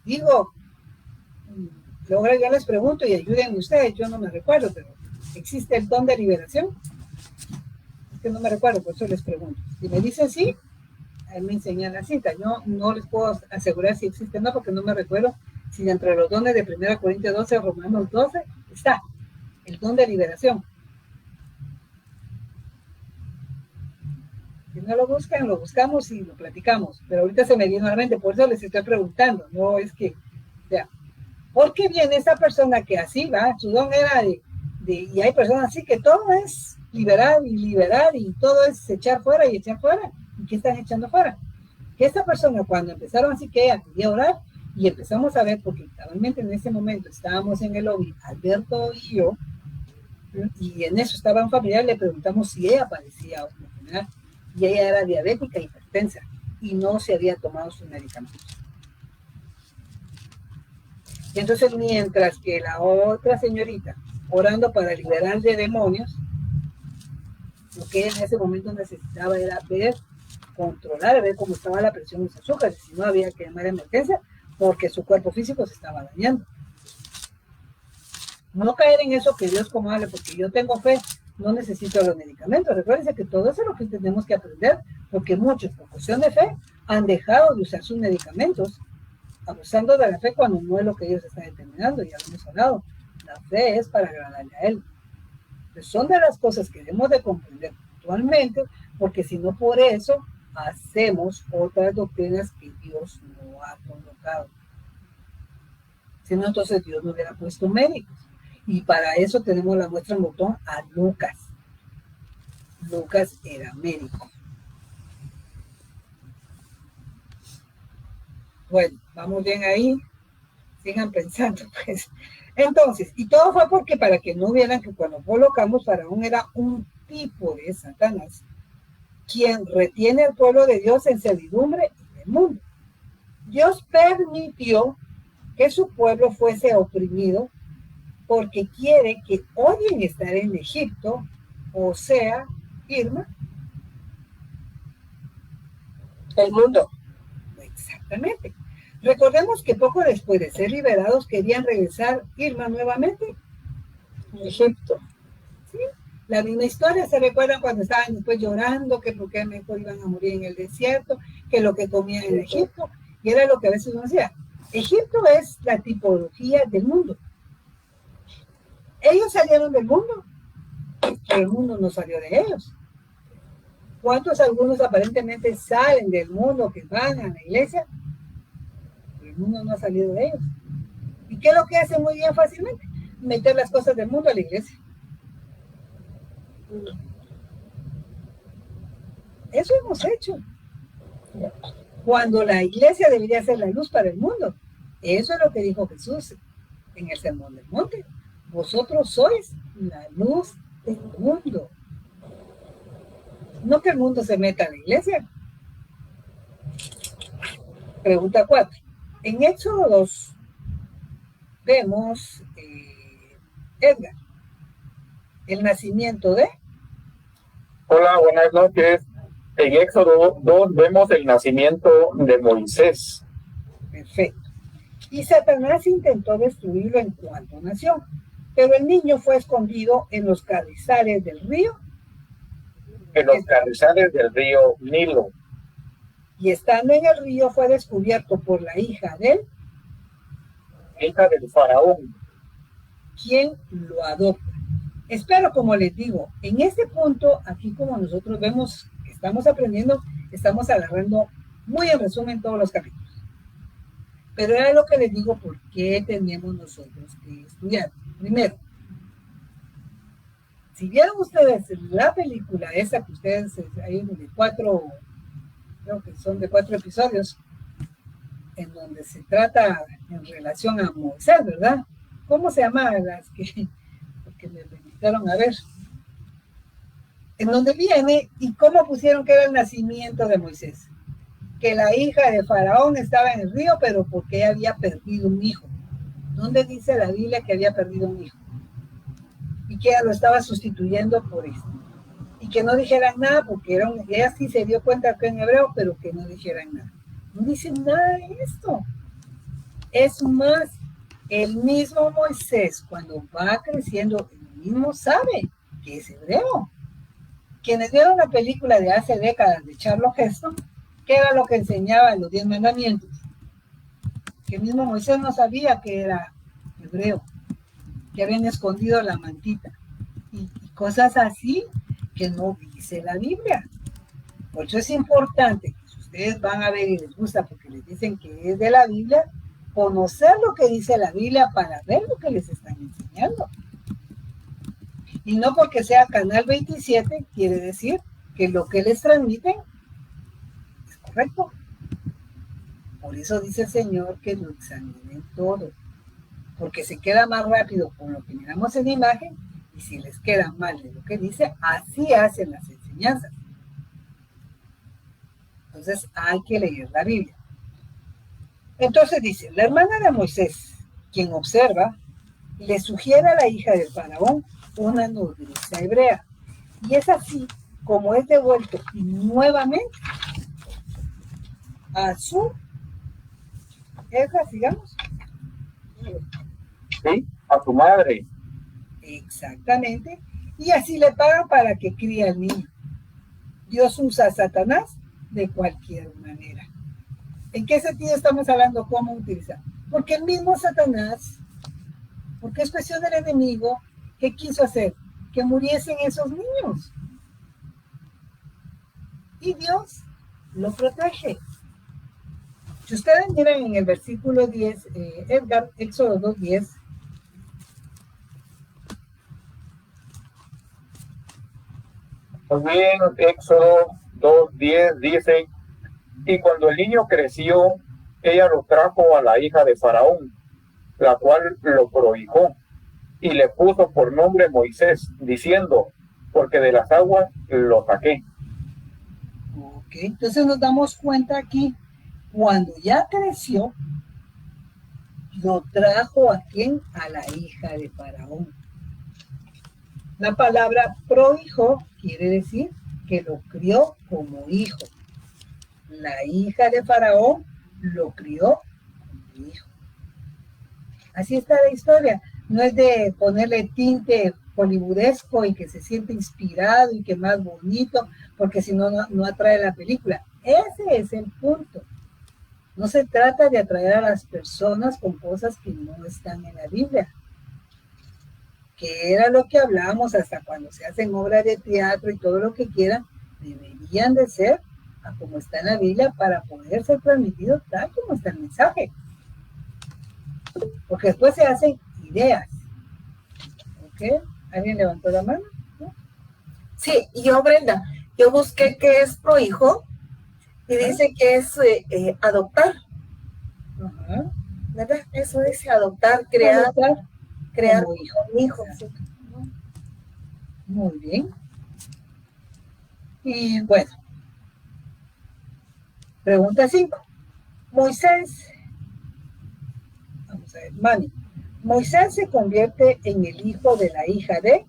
digo, luego yo les pregunto y ayuden ustedes, yo no me recuerdo, pero ¿existe el don de liberación? Es que no me recuerdo, por eso les pregunto. Si me dicen sí, ahí me enseñan la cita. Yo no les puedo asegurar si existe o no, porque no me recuerdo si entre los dones de 1 Corintios 12 o Romanos 12 está el don de liberación. Si no lo buscan, lo buscamos y lo platicamos. Pero ahorita se me viene a la mente, por eso les estoy preguntando. No es que, o sea, ¿por qué viene esa persona que así va? Su don era y hay personas así que todo es liberar y todo es echar fuera y echar fuera. ¿Y qué están echando fuera? Que esta persona, cuando empezaron así que ella quería orar, y empezamos a ver, porque cabalmente en ese momento estábamos en el lobby, Alberto y yo, y en eso estaba un familiar, le preguntamos si ella padecía una enfermedad, y ella era diabética, hipertensa, y no se había tomado sus medicamentos. Y entonces, mientras que la otra señorita, orando para liberar de demonios, lo que ella en ese momento necesitaba era controlar, ver cómo estaba la presión de sus azúcares, si no había que llamar a emergencia, porque su cuerpo físico se estaba dañando. No caer en eso que Dios comanda, porque yo tengo fe, no necesito los medicamentos. Recuérdense que todo eso es lo que tenemos que aprender, porque muchos, por cuestión de fe, han dejado de usar sus medicamentos, abusando de la fe cuando no es lo que Dios está determinando, ya lo hemos hablado. La fe es para agradarle a Él. Pues son de las cosas que debemos de comprender actualmente, porque si no por eso, hacemos otras doctrinas que Dios no ha colocado. Si no, entonces Dios no hubiera puesto médicos. Y para eso tenemos la muestra en botón a Lucas. Lucas era médico. Bueno, vamos bien ahí. Sigan pensando, pues. Entonces, y todo fue porque para que no vieran que cuando colocamos, Faraón era un tipo de Satanás, quien retiene al pueblo de Dios en servidumbre en el mundo. Dios permitió que su pueblo fuese oprimido porque quiere que odien estar en Egipto, o sea, Irma. El mundo. Exactamente. Recordemos que poco después de ser liberados querían regresar Irma nuevamente a Egipto. ¿Sí? La misma historia, ¿se recuerdan cuando estaban después llorando que por qué mejor iban a morir en el desierto, que lo que comían en Egipto? Y era lo que a veces uno decía. Egipto es la tipología del mundo. Ellos salieron del mundo, pero el mundo no salió de ellos. ¿Cuántos algunos aparentemente salen del mundo, que van a la iglesia? Pero el mundo no ha salido de ellos. ¿Y qué es lo que hacen muy bien fácilmente? Meter las cosas del mundo a la iglesia. Eso hemos hecho. Cuando la iglesia debería ser la luz para el mundo. Eso es lo que dijo Jesús en el Sermón del Monte. Vosotros sois la luz del mundo. No que el mundo se meta a la iglesia. Pregunta 4. En Éxodo 2 vemos, Edgar, el nacimiento de... Hola, buenas noches. En Éxodo 2 vemos el nacimiento de Moisés. Perfecto. Y Satanás intentó destruirlo en cuanto nació, pero el niño fue escondido en los carrizales del río. En los carrizales del río Nilo. Y estando en el río fue descubierto por la hija del faraón, quien lo adopta. Espero, como les digo, en este punto, aquí como nosotros vemos que estamos aprendiendo, estamos agarrando muy en resumen todos los capítulos. Pero era lo que les digo, ¿por qué teníamos nosotros que estudiar? Primero, si vieron ustedes la película esa que ustedes, hay de 4, creo que son de 4 episodios, en donde se trata en relación a Moisés, ¿verdad? ¿Cómo se llama las que, porque me invitaron a ver? En donde viene y cómo pusieron que era el nacimiento de Moisés. Que la hija de Faraón estaba en el río, pero porque ella había perdido un hijo. ¿Dónde dice la Biblia que había perdido un hijo? Y que ella lo estaba sustituyendo por esto. Y que no dijeran nada, porque ella sí se dio cuenta que en hebreo, pero que no dijeran nada. No dicen nada de esto. Es más, el mismo Moisés, cuando va creciendo, él mismo sabe que es hebreo. Quienes vieron la película de hace décadas de Charlton Heston, ¿qué era lo que enseñaba en los 10 mandamientos? Que el mismo Moisés no sabía que era hebreo, que habían escondido la mantita y cosas así que no dice la Biblia. Por eso es importante que si ustedes van a ver y les gusta porque les dicen que es de la Biblia, conocer lo que dice la Biblia para ver lo que les están enseñando. Y no porque sea Canal 27 quiere decir que lo que les transmiten es correcto. Por eso dice el Señor que lo examinen todo, porque se queda más rápido con lo que miramos en la imagen, y si les queda mal de lo que dice, así hacen las enseñanzas. Entonces hay que leer la Biblia. Entonces dice, la hermana de Moisés, quien observa, le sugiere a la hija del faraón una nodriza hebrea, y es así como es devuelto nuevamente a su digamos. Sí, a su madre. Exactamente. Y así le pagan para que críe al niño. Dios usa a Satanás de cualquier manera. ¿En qué sentido estamos hablando? ¿Cómo utilizar? Porque el mismo Satanás, porque es cuestión del enemigo, ¿qué quiso hacer? Que muriesen esos niños. Y Dios lo protege. Si ustedes miran en el versículo 10, Edgar, Éxodo 2:10, También Éxodo 2:10 dice, y cuando el niño creció, ella lo trajo a la hija de Faraón, la cual lo prohijó, y le puso por nombre Moisés, diciendo, porque de las aguas lo saqué. Ok, entonces nos damos cuenta aquí, cuando ya creció, lo trajo a quién? A la hija de Faraón. La palabra prohijo quiere decir que lo crió como hijo. La hija de Faraón lo crió como hijo. Así está la historia. No es de ponerle tinte hollywoodesco y que se siente inspirado y que más bonito, porque si no, no atrae la película. Ese es el punto. No se trata de atraer a las personas con cosas que no están en la Biblia, que era lo que hablábamos hasta cuando se hacen obras de teatro y todo lo que quieran, deberían de ser a como está en la Biblia para poder ser transmitido tal como está el mensaje. Porque después se hacen ideas. ¿Ok? ¿Alguien levantó la mano? ¿No? Sí, yo, Brenda, yo busqué qué es prohijo y dice que es adoptar. Ajá. ¿Verdad? Eso dice adoptar, crear como hijo. Un hijo. Sí. Muy bien. Y bueno, pregunta 5. Moisés, vamos a ver, Mani, Moisés se convierte en el hijo de la hija de...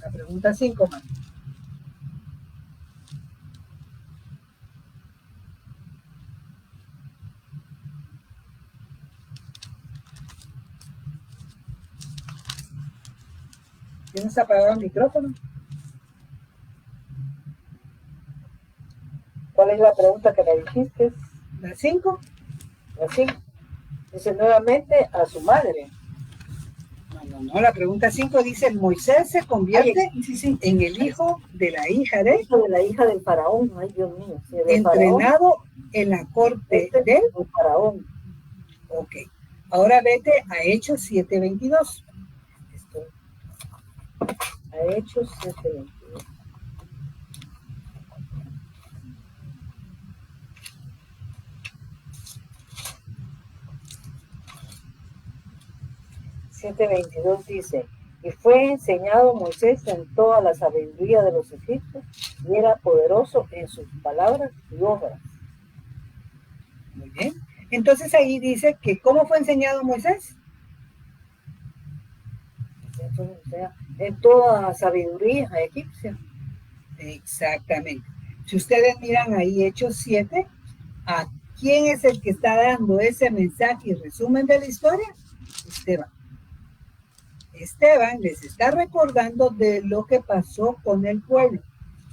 La pregunta 5, Mani. ¿Tienes apagado el micrófono? ¿Cuál es la pregunta que me dijiste? La 5. La 5. Dice nuevamente a su madre. No, la pregunta 5 dice, Moisés se convierte en el hijo de la hija de... Hijo de la hija del faraón. Ay, Dios mío. Sí, entrenado en la corte del faraón. Ok. Ahora vete a Hechos 7:22. A Hechos 7:22. Dice, y fue enseñado Moisés en toda la sabiduría de los egipcios y era poderoso en sus palabras y obras. Muy bien. Entonces ahí dice que ¿cómo fue enseñado Moisés? En toda sabiduría egipcia. Exactamente. Si ustedes miran ahí Hechos 7, ¿a quién es el que está dando ese mensaje y resumen de la historia? Esteban. Esteban les está recordando de lo que pasó con el pueblo.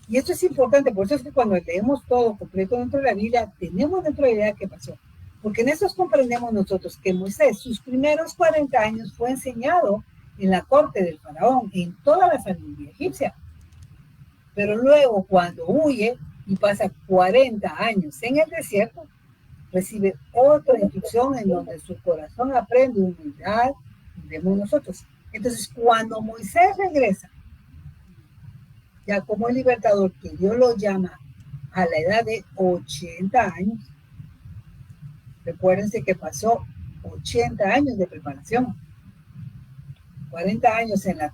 Y esto es importante, por eso es que cuando leemos todo completo dentro de la Biblia, tenemos dentro de la idea qué pasó. Porque en eso comprendemos nosotros que Moisés, sus primeros 40 años, fue enseñado en la corte del faraón, en toda la familia egipcia. Pero luego, cuando huye y pasa 40 años en el desierto, recibe otra instrucción en donde su corazón aprende humildad, vemos nosotros. Entonces, cuando Moisés regresa, ya como el libertador, que Dios lo llama a la edad de 80 años, recuérdense que pasó 80 años de preparación, 40 años en la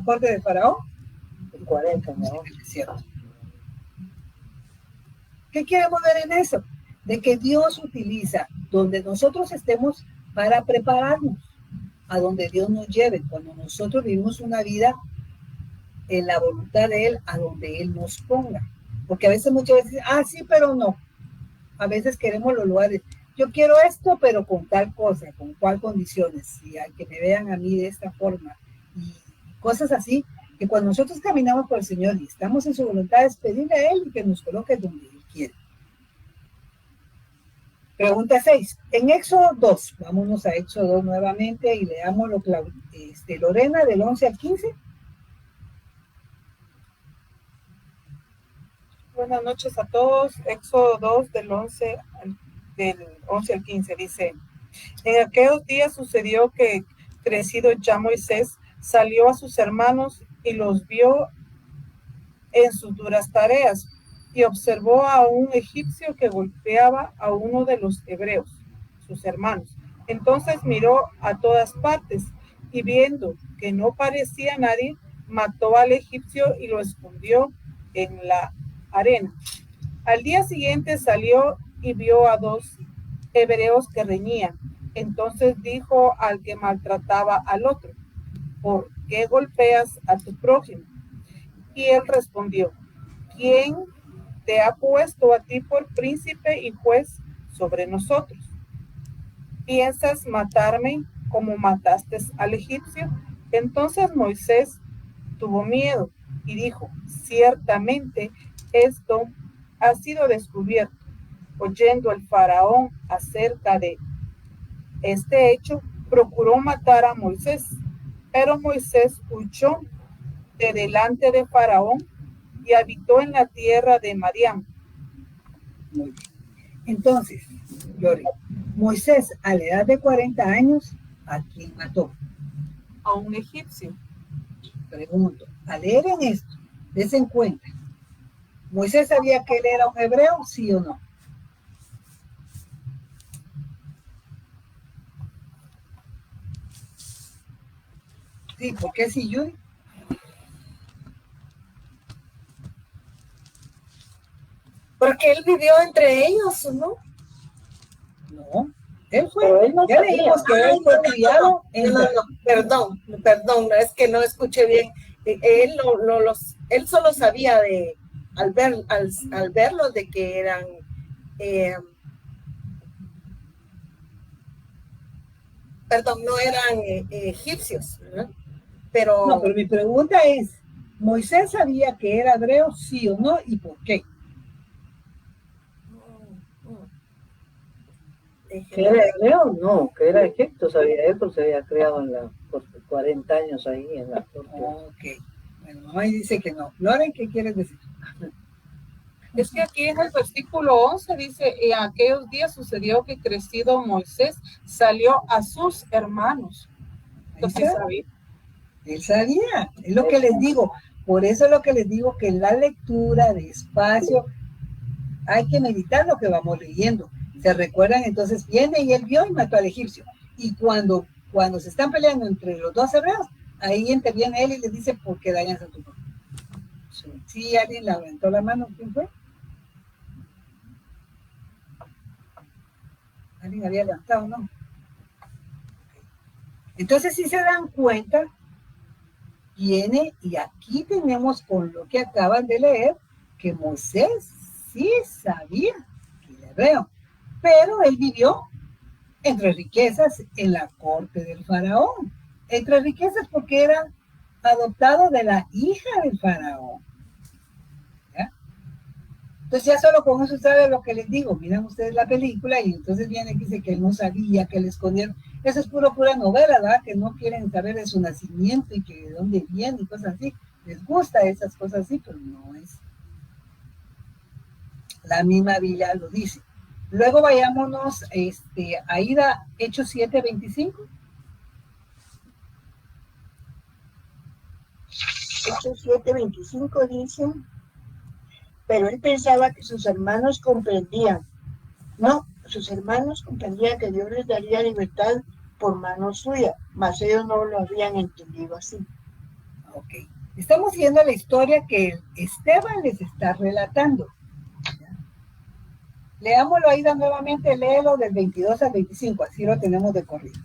corte de Faraón, 40, ¿no? En el desierto. ¿Qué queremos ver en eso? De que Dios utiliza donde nosotros estemos para prepararnos a donde Dios nos lleve, cuando nosotros vivimos una vida en la voluntad de Él, a donde Él nos ponga. Porque a veces, muchas veces, sí, pero no. A veces queremos los lugares. Yo quiero esto, pero con tal cosa, con cuál condiciones, y a que me vean a mí de esta forma, y cosas así, que cuando nosotros caminamos por el Señor y estamos en su voluntad, es pedirle a Él y que nos coloque donde Él quiere. Pregunta 6. En Éxodo 2, vámonos a Éxodo 2 nuevamente y leámoslo, Lorena, del 11 al 15. Buenas noches a todos. Éxodo 2 del 11 al 15 dice: en aquellos días sucedió que, crecido ya Moisés, salió a sus hermanos y los vio en sus duras tareas, y observó a un egipcio que golpeaba a uno de los hebreos, sus hermanos. Entonces miró a todas partes, y viendo que no parecía nadie, mató al egipcio y lo escondió en la arena. Al día siguiente salió y vio a dos hebreos que reñían. Entonces dijo al que maltrataba al otro: ¿por qué golpeas a tu prójimo? Y él respondió: ¿quién te ha puesto a ti por príncipe y juez sobre nosotros? ¿Piensas matarme como mataste al egipcio? Entonces Moisés tuvo miedo y dijo: ciertamente esto ha sido descubierto. Oyendo el faraón acerca de este hecho, procuró matar a Moisés, pero Moisés huyó de delante de faraón y habitó en la tierra de Madián. Muy bien. Entonces, Lore, Moisés a la edad de 40 años, ¿a quién mató? A un egipcio. Pregunto, al leer en esto, des en cuenta, ¿Moisés sabía que él era un hebreo, sí o no? Sí, ¿por qué sí, Judy? Porque él vivió entre ellos, ¿no? No, él fue. Pero él no ya sabía. leímos que él fue criado en... Perdón, no, es que no escuché bien. Él solo sabía al verlos de que eran no eran egipcios, ¿verdad? No, pero mi pregunta es, ¿Moisés sabía que era hebreo, sí o no, y por qué? ¿Que era hebreo? No, que era Egipto, sabía él, porque se había criado por 40 años ahí en la corte. Ok, bueno, mamá dice que no. Loren, ¿qué quieres decir? Es que aquí en el versículo 11 dice: en aquellos días sucedió que, crecido Moisés, salió a sus hermanos. Entonces, ¿sabía? Él sabía, es lo que les digo. Por eso es lo que les digo, que en la lectura despacio hay que meditar lo que vamos leyendo. ¿Se recuerdan? Entonces viene y él vio y mató al egipcio. Y cuando se están peleando entre los dos hebreos, ahí interviene él y les dice: ¿por qué dañas a tu prójimo? Sí, alguien levantó la mano. ¿Quién fue? Alguien había levantado, ¿no? Entonces, si se dan cuenta, viene y aquí tenemos con lo que acaban de leer, que Moisés sí sabía el hebreo, pero él vivió entre riquezas en la corte del faraón. Entre riquezas porque era adoptado de la hija del faraón. ¿Ya? Entonces ya solo con eso sabe lo que les digo. Miran ustedes la película y entonces viene y dice que él no sabía, que le escondieron. Eso es pura novela, ¿verdad? Que no quieren saber de su nacimiento y que de dónde viene y cosas así. Les gusta esas cosas así, pero no es. La misma Biblia lo dice. Luego vayámonos a ir a Hechos 7:25. Hechos 7:25 dice, pero él pensaba que sus hermanos comprendían. No, sus hermanos comprendían que Dios les daría libertad por mano suya, mas ellos no lo habían entendido así. Ok. Estamos viendo la historia que Esteban les está relatando. Leámoslo ahí nuevamente, léelo del 22 al 25, así lo tenemos de corrido.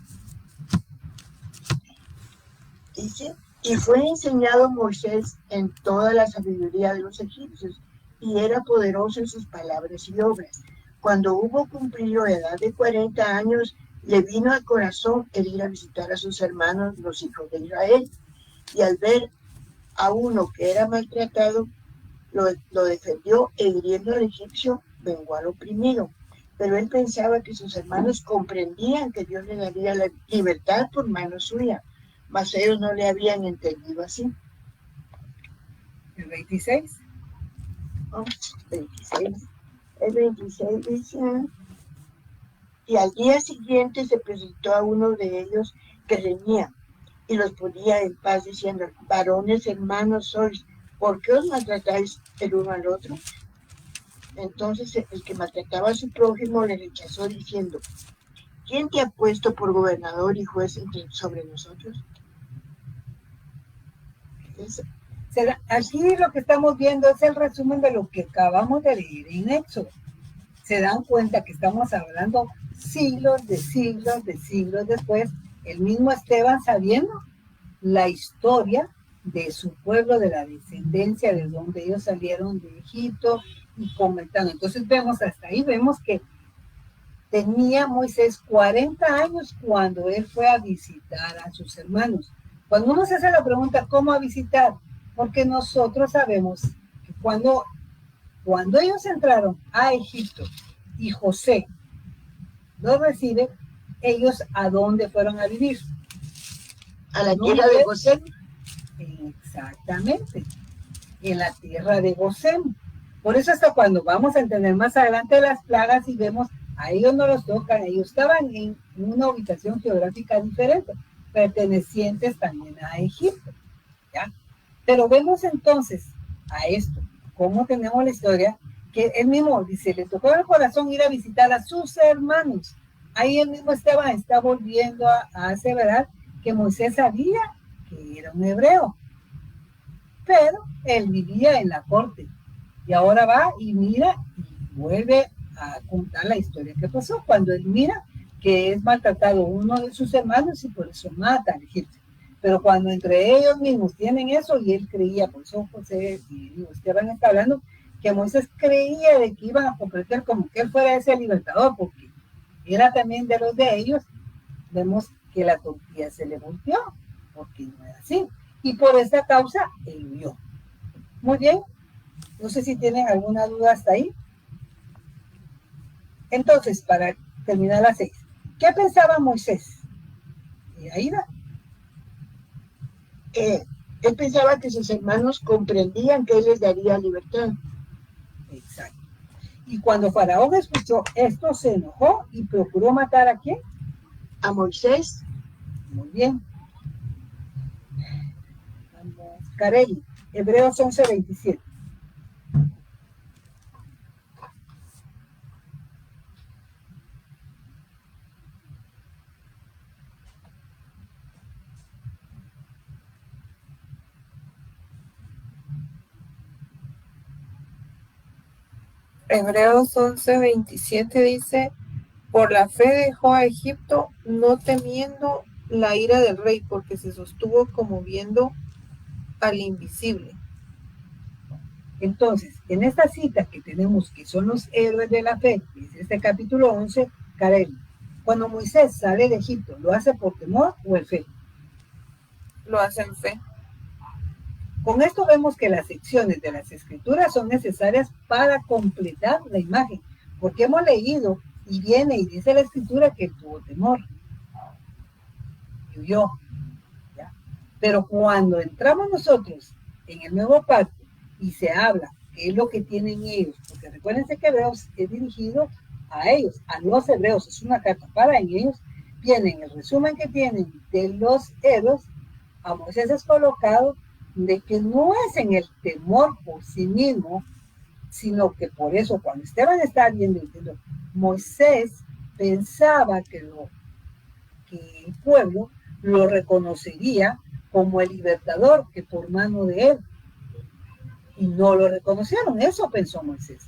Dice, y fue enseñado Moisés en toda la sabiduría de los egipcios, y era poderoso en sus palabras y obras. Cuando hubo cumplido la edad de 40 años, le vino al corazón el ir a visitar a sus hermanos, los hijos de Israel, y al ver a uno que era maltratado, lo defendió e hiriendo al egipcio, vengó al oprimido. Pero él pensaba que sus hermanos comprendían que Dios le daría la libertad por mano suya, mas ellos no le habían entendido así. El 26. Oh, 26. El 26 dice, y al día siguiente se presentó a uno de ellos que reñía y los ponía en paz diciendo, varones hermanos sois, ¿por qué os maltratáis el uno al otro? Entonces el que maltrataba a su prójimo le rechazó diciendo, ¿quién te ha puesto por gobernador y juez sobre nosotros? Aquí lo que estamos viendo es el resumen de lo que acabamos de leer en Éxodo. Se dan cuenta que estamos hablando siglos después, el mismo Esteban sabiendo la historia de su pueblo, de la descendencia, de donde ellos salieron de Egipto y comentando. Entonces vemos hasta ahí, vemos que tenía Moisés 40 años cuando él fue a visitar a sus hermanos. Cuando uno se hace la pregunta, ¿cómo a visitar? Porque nosotros sabemos que cuando ellos entraron a Egipto y José los recibe, ellos ¿a dónde fueron a vivir? A la tierra de Gosén. Exactamente, en la tierra de Gosén. Por eso hasta cuando vamos a entender más adelante las plagas y vemos, a ellos no los tocan, ellos estaban en una ubicación geográfica diferente, pertenecientes también a Egipto, ¿ya? Pero vemos entonces a esto, cómo tenemos la historia, que él mismo dice, le tocó el corazón ir a visitar a sus hermanos. Ahí el mismo Esteban está volviendo a aseverar que Moisés sabía que era un hebreo, pero él vivía en la corte. Y ahora va y mira y vuelve a contar la historia que pasó cuando él mira que es maltratado uno de sus hermanos y por eso mata al egipcio. Pero cuando entre ellos mismos tienen eso y él creía, por eso José y Esteban está hablando, que Moisés creía de que iban a comprender como que él fuera ese libertador, porque era también de los de ellos, vemos que la tortilla se le volteó, porque no era así. Y por esta causa él huyó. Muy bien. No sé si tienen alguna duda hasta ahí. Entonces, para terminar las 6, ¿qué pensaba Moisés? Aida. Él pensaba que sus hermanos comprendían que él les daría libertad. Exacto. Y cuando Faraón escuchó esto, se enojó y procuró matar ¿a quién? A Moisés. Muy bien. Vamos, Carelli, Hebreos 11:27. Hebreos 11:27 dice, por la fe dejó a Egipto, no temiendo la ira del rey, porque se sostuvo como viendo al invisible. Entonces, en esta cita que tenemos, que son los héroes de la fe, que es este capítulo 11, Karel, cuando Moisés sale de Egipto, ¿lo hace por temor o en fe? Lo hace en fe. Con esto vemos que las secciones de las escrituras son necesarias para completar la imagen, porque hemos leído y viene y dice la escritura que él tuvo temor y huyó. ¿Ya? Pero cuando entramos nosotros en el nuevo pacto y se habla qué es lo que tienen ellos, porque recuérdense que Hebreos es dirigido a ellos, a los hebreos, es una carta para ellos, vienen el resumen que tienen de los héroes, a Moisés es colocado de que no es en el temor por sí mismo, sino que por eso cuando Esteban está viendo diciendo, Moisés pensaba que el pueblo lo reconocería como el libertador que por mano de él, y no lo reconocieron. Eso pensó Moisés.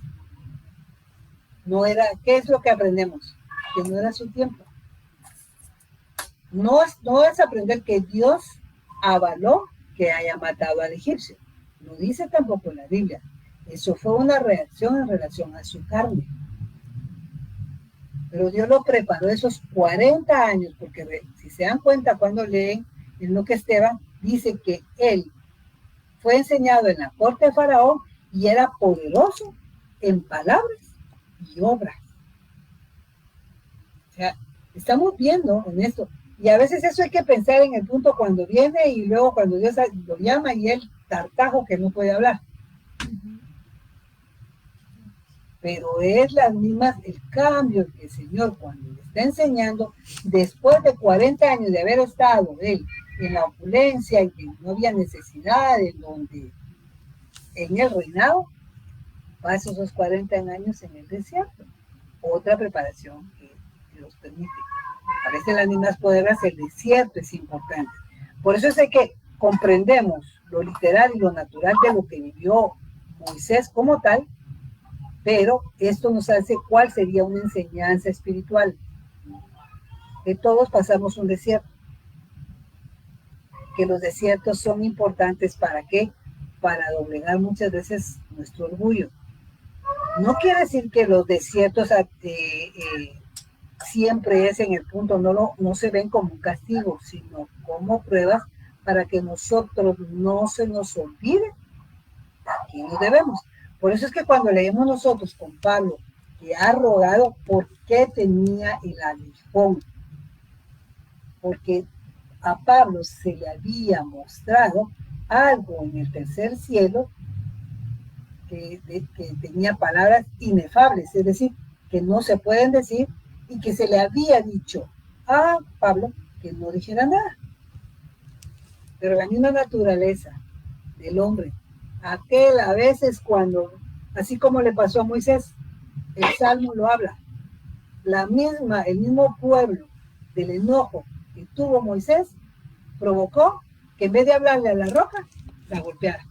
No era, ¿qué es lo que aprendemos? Que no era su tiempo. No es aprender que Dios avaló que haya matado al egipcio. No dice tampoco en la Biblia. Eso fue una reacción en relación a su carne. Pero Dios lo preparó esos 40 años, porque si se dan cuenta cuando leen en lo que Esteban dice que él fue enseñado en la corte de Faraón y era poderoso en palabras y obras. O sea, estamos viendo en esto. Y a veces eso hay que pensar en el punto cuando viene y luego cuando Dios lo llama y él tartajo que no puede hablar. Pero es las mismas, el cambio que el Señor cuando le está enseñando, después de 40 años de haber estado él en la opulencia y que no había necesidad en el reinado, pasa esos 40 años en el desierto. Otra preparación que los permite. A veces las mismas poderes, el desierto es importante. Por eso es que comprendemos lo literal y lo natural de lo que vivió Moisés como tal, pero esto nos hace cuál sería una enseñanza espiritual. Que todos pasamos un desierto. Que los desiertos son importantes ¿para qué? Para doblegar muchas veces nuestro orgullo. No quiere decir que los desiertos siempre es en el punto, no se ven como un castigo, sino como pruebas para que nosotros no se nos olvide a quién nos debemos. Por eso es que cuando leemos nosotros con Pablo, que ha rogado por qué tenía el aguijón, porque a Pablo se le había mostrado algo en el tercer cielo que tenía palabras inefables, es decir, que no se pueden decir, y que se le había dicho a Pablo que no dijera nada. Pero la misma naturaleza del hombre, aquel a veces cuando, así como le pasó a Moisés, el Salmo lo habla, el mismo pueblo del enojo que tuvo Moisés, provocó que en vez de hablarle a la roca, la golpeara.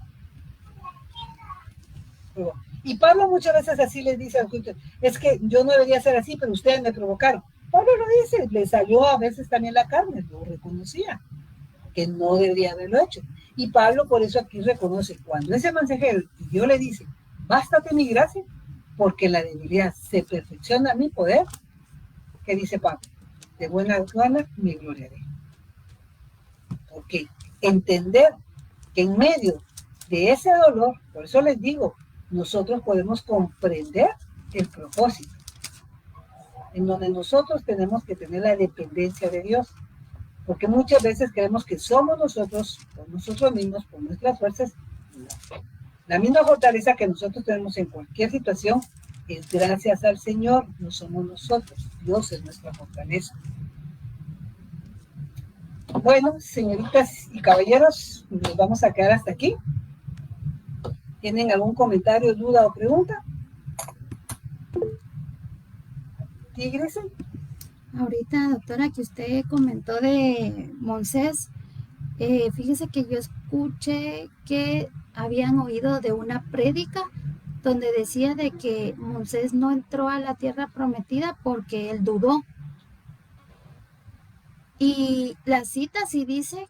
Y Pablo muchas veces así les dice al culto, es que yo no debería ser así, pero ustedes me provocaron. Pablo lo dice, le salió a veces también la carne, lo reconocía, que no debería haberlo hecho. Y Pablo por eso aquí reconoce, cuando ese mensajero y Dios le dice, bástate mi gracia, porque en la debilidad se perfecciona mi poder, ¿qué dice Pablo? De buena gana me gloriaré. Porque entender que en medio de ese dolor, por eso les digo, nosotros podemos comprender el propósito, en donde nosotros tenemos que tener la dependencia de Dios, porque muchas veces creemos que somos nosotros, por nosotros mismos, por nuestras fuerzas. La misma fortaleza que nosotros tenemos en cualquier situación es gracias al Señor, no somos nosotros, Dios es nuestra fortaleza. Bueno, señoritas y caballeros, nos vamos a quedar hasta aquí. ¿Tienen algún comentario, duda o pregunta? ¿Tigres? Ahorita, doctora, que usted comentó de Moisés, fíjese que yo escuché que habían oído de una prédica donde decía de que Moisés no entró a la tierra prometida porque él dudó. Y la cita sí dice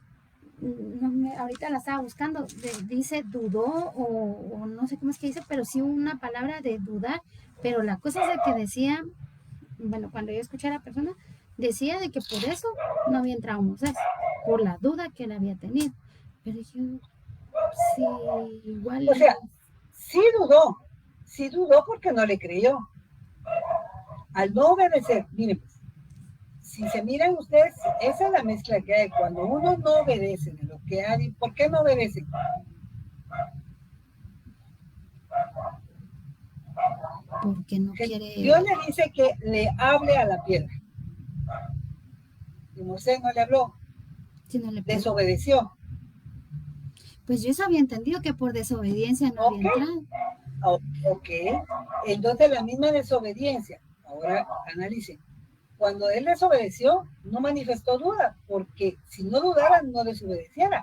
ahorita la estaba buscando, dice dudó o no sé cómo es que dice, pero sí una palabra de dudar, pero la cosa es de que decía, bueno, cuando yo escuché a la persona, decía de que por eso no había entrado Moisés, por la duda que él había tenido. Pero yo, sí, igual. O sea, sí dudó porque no le creyó. Al no obedecer, miren, pues, si se miran ustedes, esa es la mezcla que hay. Cuando uno no obedece de lo que hay, ¿por qué no obedece? Porque no quiere. Dios le dice que le hable a la piedra. Y Moisés no le habló. Sí, no le desobedeció. Pues yo eso había entendido que por desobediencia no había entrado. Ok, entonces la misma desobediencia. Ahora analicen. Cuando él desobedeció, no manifestó duda, porque si no dudara, no desobedeciera.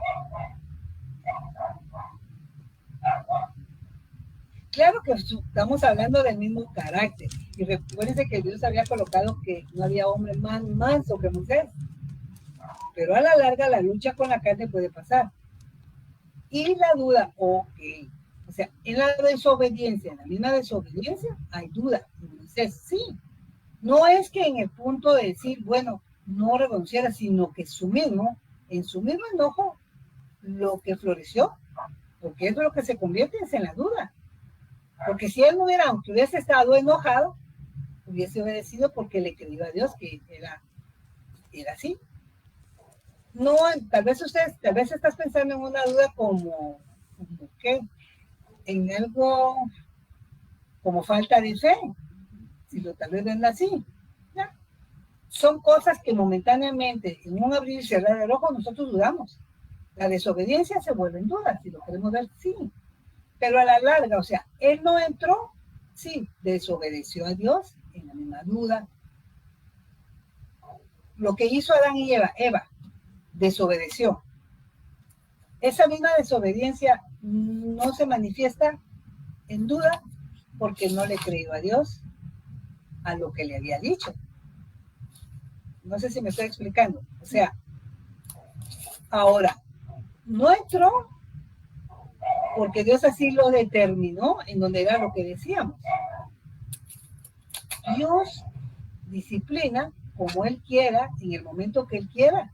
Claro que estamos hablando del mismo carácter. Y recuérdense que Dios había colocado que no había hombre más manso que Moisés. Pero a la larga la lucha con la carne puede pasar. Y la duda, ok. O sea, en la desobediencia, en la misma desobediencia, hay duda. Entonces, sí. No es que en el punto de decir, bueno, no reconociera, sino que en su mismo enojo, lo que floreció, porque eso es lo que se convierte en la duda. Porque si él no hubiera, aunque hubiese estado enojado, hubiese obedecido porque le creyó a Dios que era así. No, tal vez estás pensando en una duda como ¿qué? En algo como falta de fe, si lo tal vez ven así. ¿Ya? Son cosas que momentáneamente, en un abrir y cerrar el ojo, nosotros dudamos. La desobediencia se vuelve en duda, si lo queremos ver, sí. Pero a la larga, o sea, él no entró, sí, desobedeció a Dios en la misma duda. Lo que hizo Adán y Eva, desobedeció. Esa misma desobediencia no se manifiesta en duda porque no le creyó a Dios a lo que le había dicho. No sé si me estoy explicando. O sea, ahora, no entró porque Dios así lo determinó en donde era lo que decíamos. Dios disciplina como Él quiera, en el momento que Él quiera.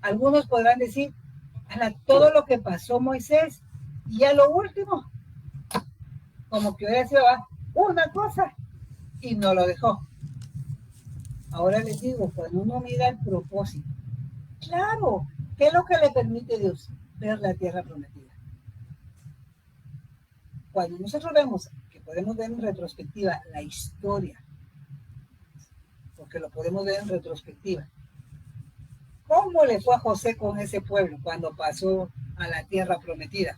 Algunos podrán decir, todo lo que pasó Moisés, y ya lo último, como que hubiera sido una cosa, y no lo dejó. Ahora les digo, cuando uno mira el propósito, claro, ¿qué es lo que le permite Dios? Ver la tierra prometida. Cuando nosotros vemos, que podemos ver en retrospectiva la historia, porque lo podemos ver en retrospectiva, ¿cómo le fue a José con ese pueblo cuando pasó a la tierra prometida?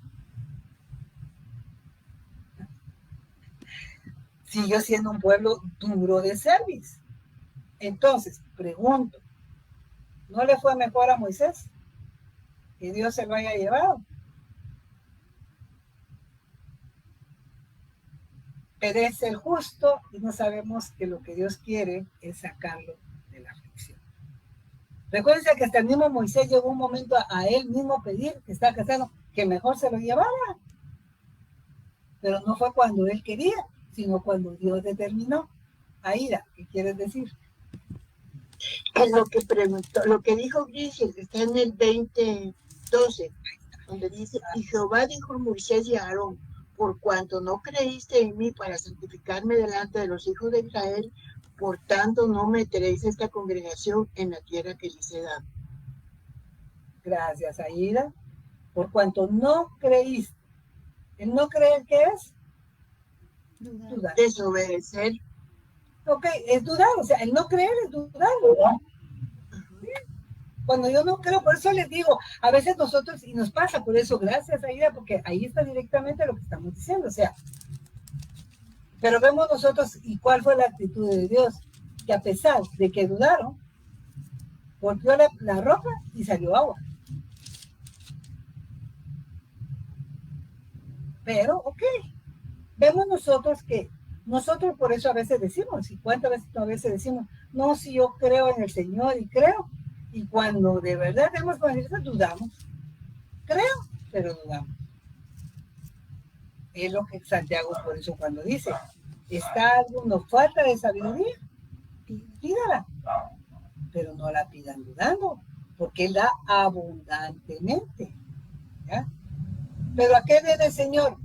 Siguió siendo un pueblo duro de cerviz. Entonces, pregunto, ¿no le fue mejor a Moisés? Que Dios se lo haya llevado. Perece el justo y no sabemos que lo que Dios quiere es sacarlo de la aflicción. Recuérdense que hasta el mismo Moisés llegó un momento a él mismo pedir, que está casado, que mejor se lo llevara. Pero no fue cuando él quería, sino cuando Dios determinó. Aida, ¿qué quieres decir? Es lo que preguntó, lo que dijo Grisel, que está en el 20:12, donde dice, y Jehová dijo a Moisés y a Aarón, por cuanto no creíste en mí para santificarme delante de los hijos de Israel, por tanto no meteréis esta congregación en la tierra que les he dado. Gracias, Aida. Por cuanto no creíste. ¿El no creer qué es? Dudar. Desobedecer. Ok, es dudar, o sea, el no creer es dudar, ¿no? Cuando yo no creo, por eso les digo, a veces nosotros, y nos pasa por eso, gracias Aida, porque ahí está directamente lo que estamos diciendo, o sea, pero vemos nosotros, y cuál fue la actitud de Dios, que a pesar de que dudaron, golpeó la roca y salió agua. Pero, ok, vemos nosotros que, nosotros por eso a veces decimos, y cuántas veces a veces decimos, no, si yo creo en el Señor y creo, Y cuando de verdad tenemos confianza, dudamos. Creo, pero dudamos. Es lo que Santiago, por eso cuando dice, ¿está alguno falta de sabiduría? Pídala. Pero no la pidan dudando, porque Él da abundantemente. ¿Ya? Pero ¿a qué viene el Señor?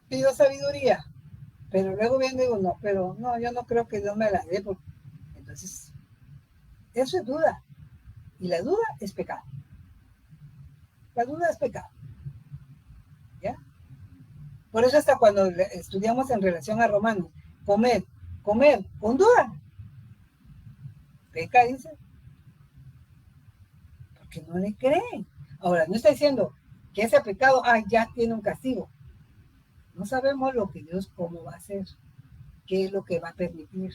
Pido sabiduría. Pero luego viene y digo, no, pero no, yo no creo que Dios me la dé. Porque... Entonces, eso es duda. Y la duda es pecado. La duda es pecado. ¿Ya? Por eso hasta cuando estudiamos en relación a Romanos, comer con duda. Peca, dice. Porque no le creen. Ahora, no está diciendo que ese pecado, ya tiene un castigo. No sabemos lo que Dios, cómo va a hacer, qué es lo que va a permitir.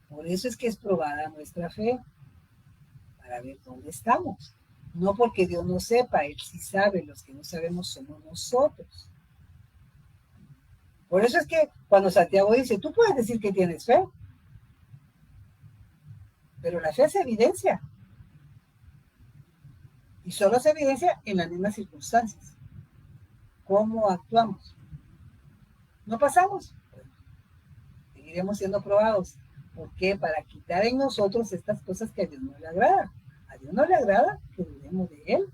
Por eso es que es probada nuestra fe, para ver dónde estamos. No porque Dios no sepa, Él sí sabe, los que no sabemos somos nosotros. Por eso es que cuando Santiago dice, tú puedes decir que tienes fe, pero la fe se evidencia. Y solo se evidencia en las mismas circunstancias. ¿Cómo actuamos? ¿No pasamos? Bueno, seguiremos siendo probados. ¿Por qué? Para quitar en nosotros estas cosas que a Dios no le agrada. A Dios no le agrada que dudemos de Él.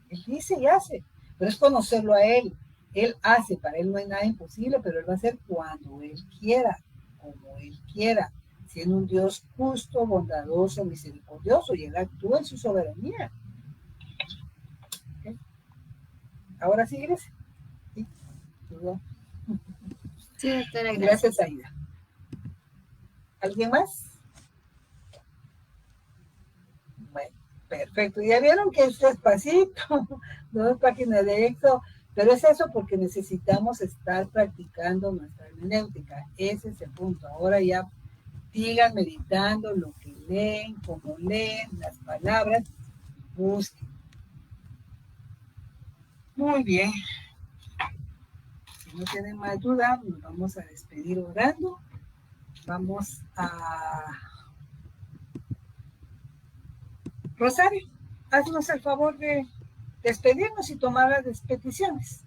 Él dice y hace, pero es conocerlo a Él. Él hace, para Él no hay nada imposible, pero Él va a hacer cuando Él quiera, como Él quiera, siendo un Dios justo, bondadoso, misericordioso, y Él actúa en su soberanía. ¿Okay? Ahora sí, Grecia. ¿Sí? Sí, doctora, gracias, Aida. ¿Alguien más? Bueno, perfecto. Ya vieron que es despacito, 2 páginas de Éxodo, pero es eso porque necesitamos estar practicando nuestra hermenéutica. Ese es el punto. Ahora ya sigan meditando lo que leen, cómo leen, las palabras, busquen. Muy bien. Si no tienen más duda, nos vamos a despedir orando. Vamos a... Rosario, haznos el favor de despedirnos y tomar las peticiones.